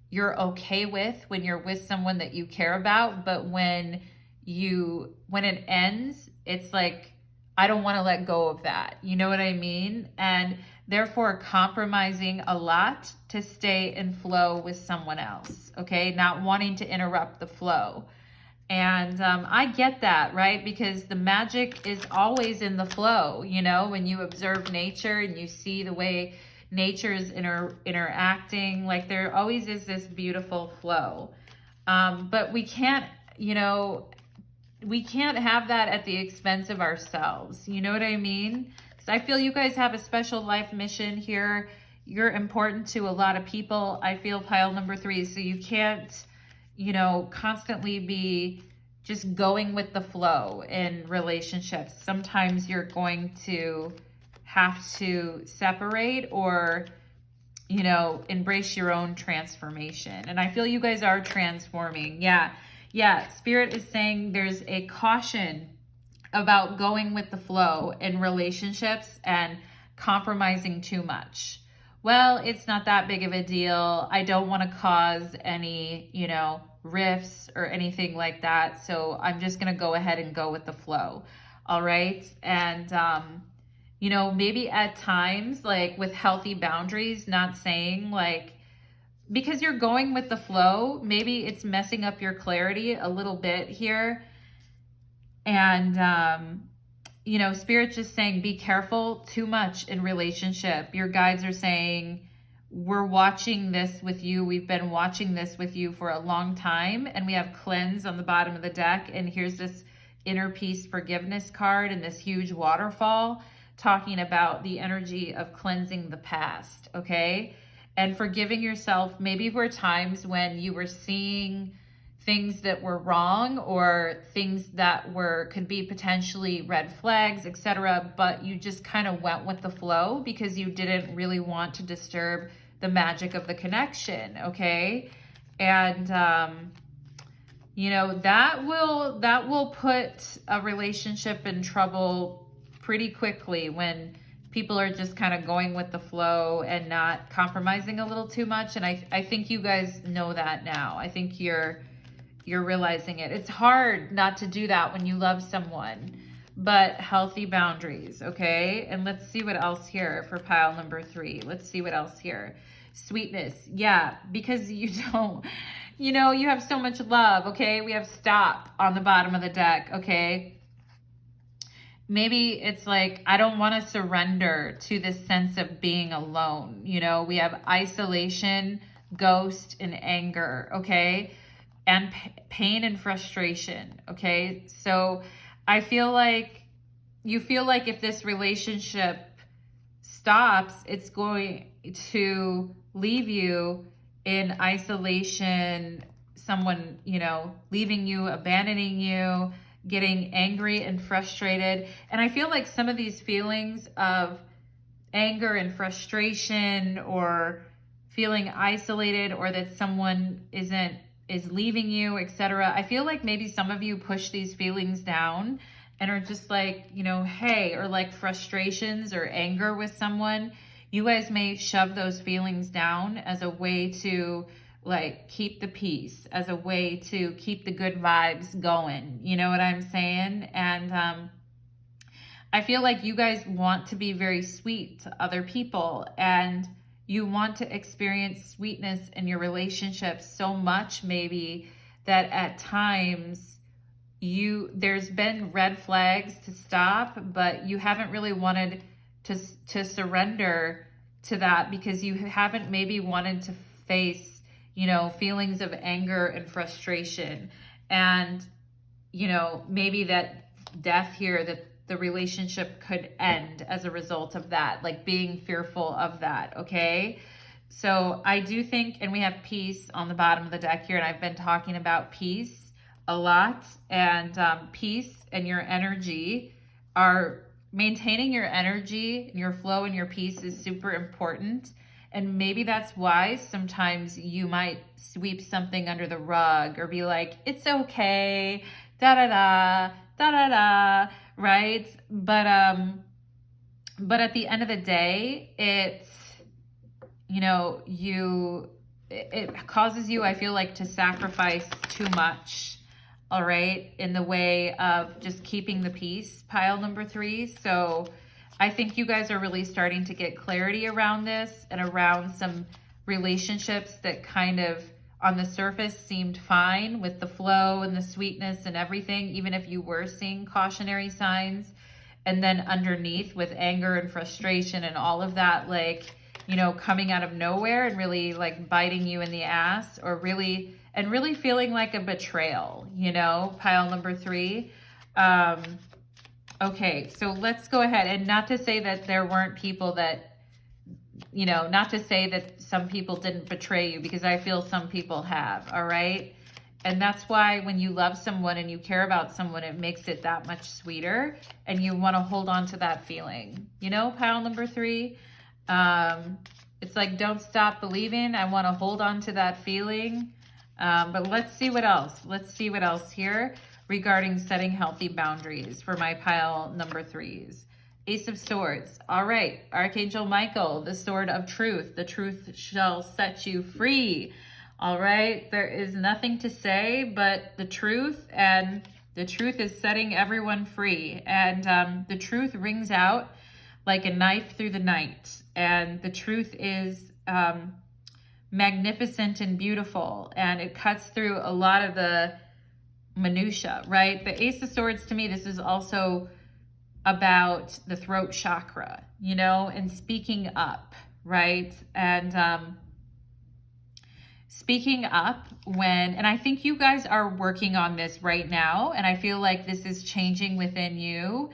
you're okay with when you're with someone that you care about. But when it ends, it's like, I don't want to let go of that. You know what I mean? And therefore compromising a lot to stay in flow with someone else, okay? Not wanting to interrupt the flow. And I get that, right? Because the magic is always in the flow, you know, when you observe nature and you see the way nature is interacting, like there always is this beautiful flow. But we can't, you know, we can't have that at the expense of ourselves. You know what I mean? Because I feel you guys have a special life mission here. You're important to a lot of people. I feel pile number 3. So you can't, you know, constantly be just going with the flow in relationships. Sometimes you're going to have to separate or, you know, embrace your own transformation. And I feel you guys are transforming. Yeah. Spirit is saying there's a caution about going with the flow in relationships and compromising too much. Well, it's not that big of a deal. I don't want to cause any, you know, rifts or anything like that. So I'm just going to go ahead and go with the flow. All right. And, you know, maybe at times, like with healthy boundaries, not saying like, because you're going with the flow, maybe it's messing up your clarity a little bit here. And, you know, Spirit's just saying, be careful too much in relationship. Your guides are saying, we're watching this with you. We've been watching this with you for a long time, and we have cleanse on the bottom of the deck. And here's this inner peace forgiveness card and this huge waterfall talking about the energy of cleansing the past, okay? And forgiving yourself maybe for times when you were seeing things that were wrong or things that could be potentially red flags, etc., but you just kind of went with the flow because you didn't really want to disturb the magic of the connection, okay? And you know, that will put a relationship in trouble pretty quickly when people are just kind of going with the flow and not compromising a little too much. And I think you guys know that now. I think you're realizing it. It's hard not to do that when you love someone, but healthy boundaries, okay? And let's see what else here for pile number 3. Let's see what else here. Sweetness. Yeah, because you don't, you know, you have so much love, okay? We have stop on the bottom of the deck, okay? Maybe it's like, I don't want to surrender to this sense of being alone. You know, we have isolation, ghost, and anger, okay? And pain and frustration, okay? So I feel like you feel like if this relationship stops, it's going to leave you in isolation, someone, you know, leaving you, abandoning you, getting angry and frustrated. And I feel like some of these feelings of anger and frustration or feeling isolated or that someone is leaving you, etc. I feel like maybe some of you push these feelings down and are just like, you know, hey, or like frustrations or anger with someone. You guys may shove those feelings down as a way to like keep the peace, as a way to keep the good vibes going. You know what I'm saying? And I feel like you guys want to be very sweet to other people, and you want to experience sweetness in your relationships so much maybe that at times there's been red flags to stop, but you haven't really wanted to surrender to that because you haven't maybe wanted to face, you know, feelings of anger and frustration. And, you know, maybe that death here, that the relationship could end as a result of that, like being fearful of that, okay? So I do think, and we have peace on the bottom of the deck here, and I've been talking about peace a lot, and peace and your energy are maintaining your energy and your flow and your peace is super important. And maybe that's why sometimes you might sweep something under the rug or be like, it's okay, da-da-da, da-da-da, right? But at the end of the day, it's, you know, it causes you, I feel like, to sacrifice too much, all right, in the way of just keeping the peace, pile number 3. So I think you guys are really starting to get clarity around this and around some relationships that kind of on the surface seemed fine with the flow and the sweetness and everything, even if you were seeing cautionary signs. And then underneath with anger and frustration and all of that, like, you know, coming out of nowhere and really like biting you in the ass, or really feeling like a betrayal, you know, pile number 3. Okay, so let's go ahead, and not to say that there weren't people that, you know, not to say that some people didn't betray you, because I feel some people have, all right? And that's why when you love someone and you care about someone, it makes it that much sweeter, and you want to hold on to that feeling, you know, pile number 3. It's like, don't stop believing. I want to hold on to that feeling. But let's see what else. Let's see what else here regarding setting healthy boundaries for my pile number 3s. Ace of Swords. All right. Archangel Michael, the sword of truth. The truth shall set you free. All right. There is nothing to say but the truth, and the truth is setting everyone free. And the truth rings out like a knife through the night. And the truth is magnificent and beautiful. And it cuts through a lot of the minutia, right? The Ace of Swords, to me, this is also about the throat chakra, you know, and speaking up, right? And speaking up when, and I think you guys are working on this right now, and I feel like this is changing within you,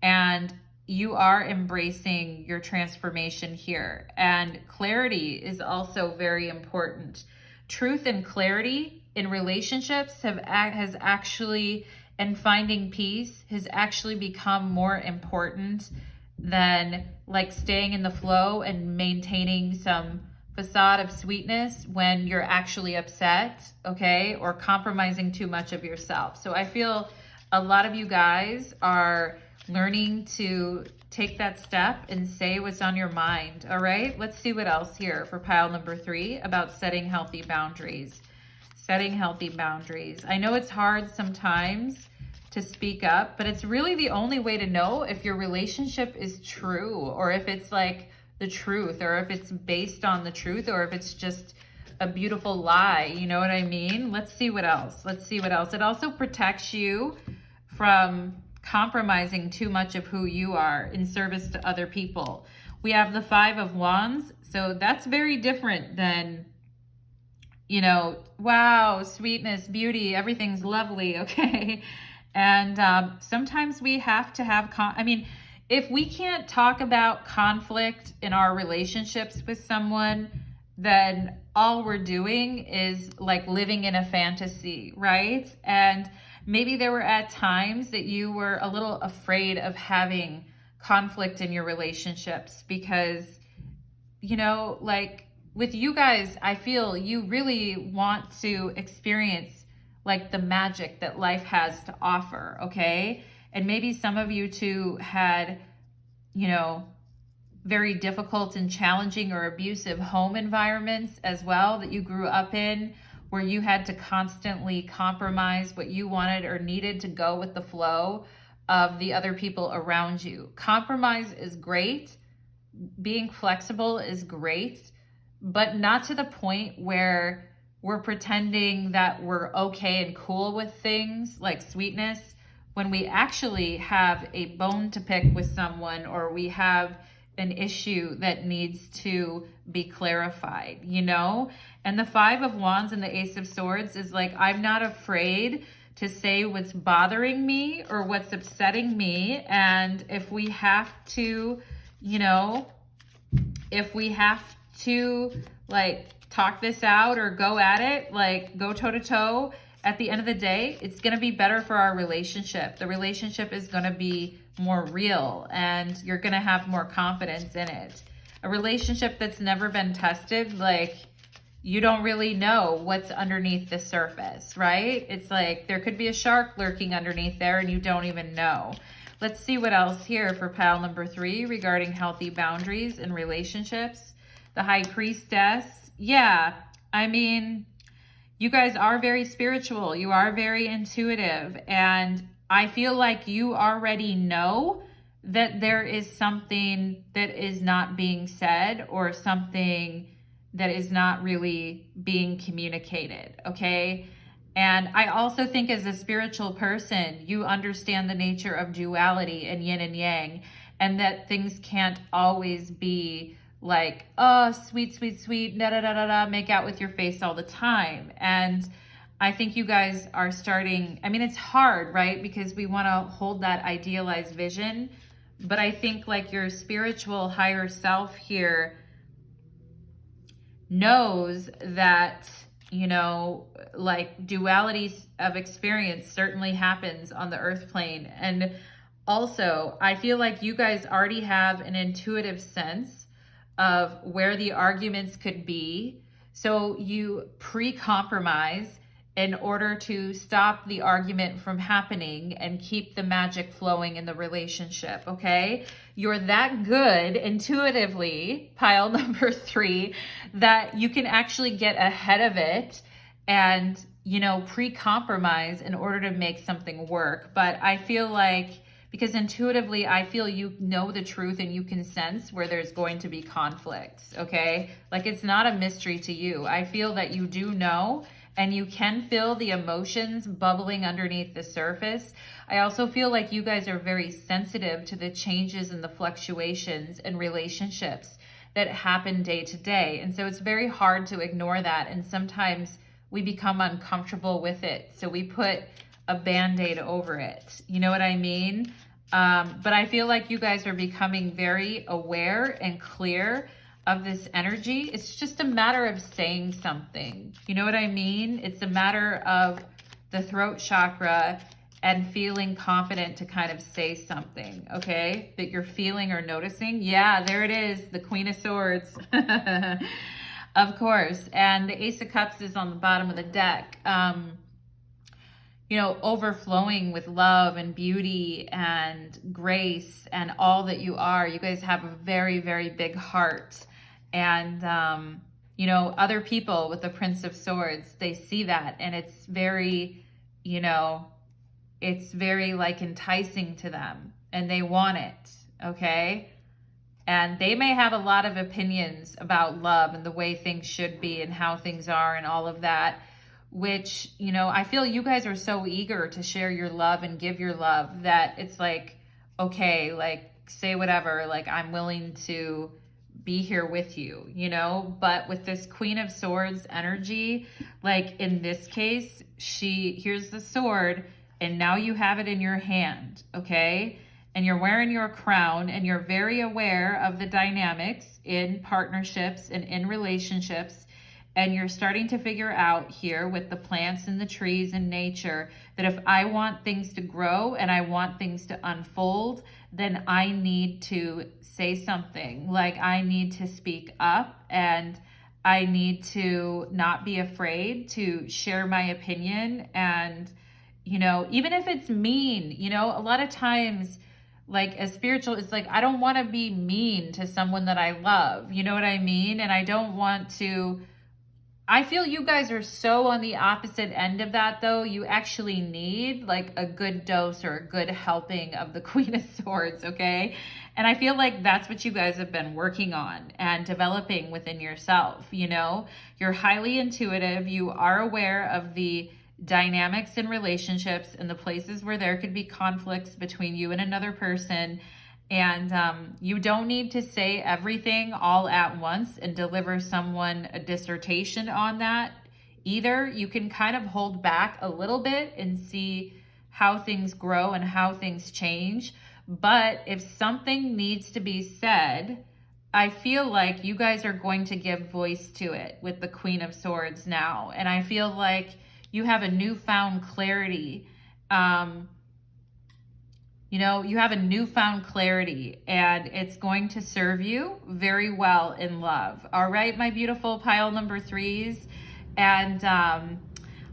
and you are embracing your transformation here. And clarity is also very important. Truth and clarity in relationships has actually, and finding peace has actually become more important than like staying in the flow and maintaining some facade of sweetness when you're actually upset, okay, or compromising too much of yourself. So I feel a lot of you guys are learning to take that step and say what's on your mind. All right, let's see what else here for pile number 3 about setting healthy boundaries. Setting healthy boundaries. I know it's hard sometimes to speak up, but it's really the only way to know if your relationship is true, or if it's like the truth, or if it's based on the truth, or if it's just a beautiful lie. You know what I mean? Let's see what else. Let's see what else. It also protects you from compromising too much of who you are in service to other people. We have the 5 of Wands. So that's very different than, you know, wow, sweetness, beauty, everything's lovely, okay? And sometimes we have to have, I mean, if we can't talk about conflict in our relationships with someone, then all we're doing is like living in a fantasy, right? And maybe there were at times that you were a little afraid of having conflict in your relationships because, you know, like with you guys, I feel you really want to experience like the magic that life has to offer, okay? And maybe some of you too had, you know, very difficult and challenging or abusive home environments as well that you grew up in, where you had to constantly compromise what you wanted or needed to go with the flow of the other people around you. Compromise is great. Being flexible is great, but not to the point where we're pretending that we're okay and cool with things like sweetness when we actually have a bone to pick with someone, or we have an issue that needs to be clarified, you know? And the 5 of Wands and the Ace of Swords is like, I'm not afraid to say what's bothering me or what's upsetting me. And if we have to, you know, if we have to like talk this out or go at it, like go toe to toe, at the end of the day, it's going to be better for our relationship. The relationship is going to be more real and you're going to have more confidence in it. A relationship that's never been tested, like you don't really know what's underneath the surface, right? It's like there could be a shark lurking underneath there and you don't even know. Let's see what else here for pile number 3 regarding healthy boundaries in relationships. The High Priestess. Yeah, I mean, you guys are very spiritual. You are very intuitive. And I feel like you already know that there is something that is not being said or something that is not really being communicated, okay? And I also think as a spiritual person, you understand the nature of duality and yin and yang, and that things can't always be like, oh, sweet, sweet, sweet, da da da da da, make out with your face all the time. And I think you guys are starting, I mean, it's hard, right? Because we want to hold that idealized vision. But I think like your spiritual higher self here knows that, you know, like duality of experience certainly happens on the earth plane. And also, I feel like you guys already have an intuitive sense of where the arguments could be. So you pre-compromise in order to stop the argument from happening and keep the magic flowing in the relationship, okay? You're that good intuitively, pile number 3, that you can actually get ahead of it and, you know, pre-compromise in order to make something work. But I feel like, because intuitively, I feel you know the truth and you can sense where there's going to be conflicts, okay? Like it's not a mystery to you. I feel that you do know, and you can feel the emotions bubbling underneath the surface. I also feel like you guys are very sensitive to the changes and the fluctuations in relationships. that happen day to day. And so it's very hard to ignore that. And sometimes we become uncomfortable with it. So we put a Band-Aid over it. You know what I mean? But I feel like you guys are becoming very aware and clear of this energy. It's just a matter of saying something. You know what I mean? It's a matter of the throat chakra and feeling confident to kind of say something, okay? That you're feeling or noticing. Yeah, there it is, the Queen of Swords. Of course. And the Ace of Cups is on the bottom of the deck. You know, overflowing with love and beauty and grace and all that you are. You guys have a very, very big heart. And, you know, other people with the Prince of Swords, they see that. And it's very, you know, it's very like enticing to them. And they want it, okay? And they may have a lot of opinions about love and the way things should be and how things are and all of that. Which, you know, I feel you guys are so eager to share your love and give your love that it's like, okay, like say whatever, like I'm willing to be here with you, you know? But with this Queen of Swords energy, like in this case, here's the sword and now you have it in your hand, okay? And you're wearing your crown and you're very aware of the dynamics in partnerships and in relationships. And you're starting to figure out here with the plants and the trees and nature that if I want things to grow and I want things to unfold, then I need to say something. Like I need to speak up and I need to not be afraid to share my opinion. And, you know, even if it's mean, you know, a lot of times, like as spiritual, it's like, I don't want to be mean to someone that I love. You know what I mean? And I don't want to... I feel you guys are so on the opposite end of that, though. You actually need like a good dose or a good helping of the Queen of Swords, okay? And I feel like that's what you guys have been working on and developing within yourself, you know? You're highly intuitive. You are aware of the dynamics in relationships and the places where there could be conflicts between you and another person. And you don't need to say everything all at once and deliver someone a dissertation on that either. You can kind of hold back a little bit and see how things grow and how things change. But if something needs to be said, I feel like you guys are going to give voice to it with the Queen of Swords now. And I feel like you have a newfound clarity. You know, you have a newfound clarity and it's going to serve you very well in love. All right, my beautiful pile number threes. And I'm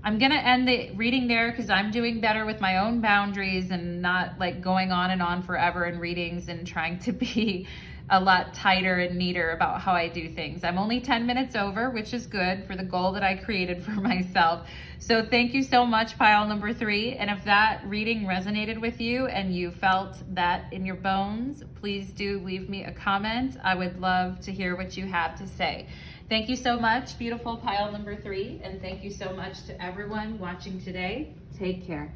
going to end the reading there because I'm doing better with my own boundaries and not like going on and on forever in readings and trying to be a lot tighter and neater about how I do things. I'm only 10 minutes over, which is good for the goal that I created for myself. So thank you so much, pile number three. And if that reading resonated with you and you felt that in your bones, please do leave me a comment. I would love to hear what you have to say. Thank you so much, beautiful pile number three. And thank you so much to everyone watching today. Take care.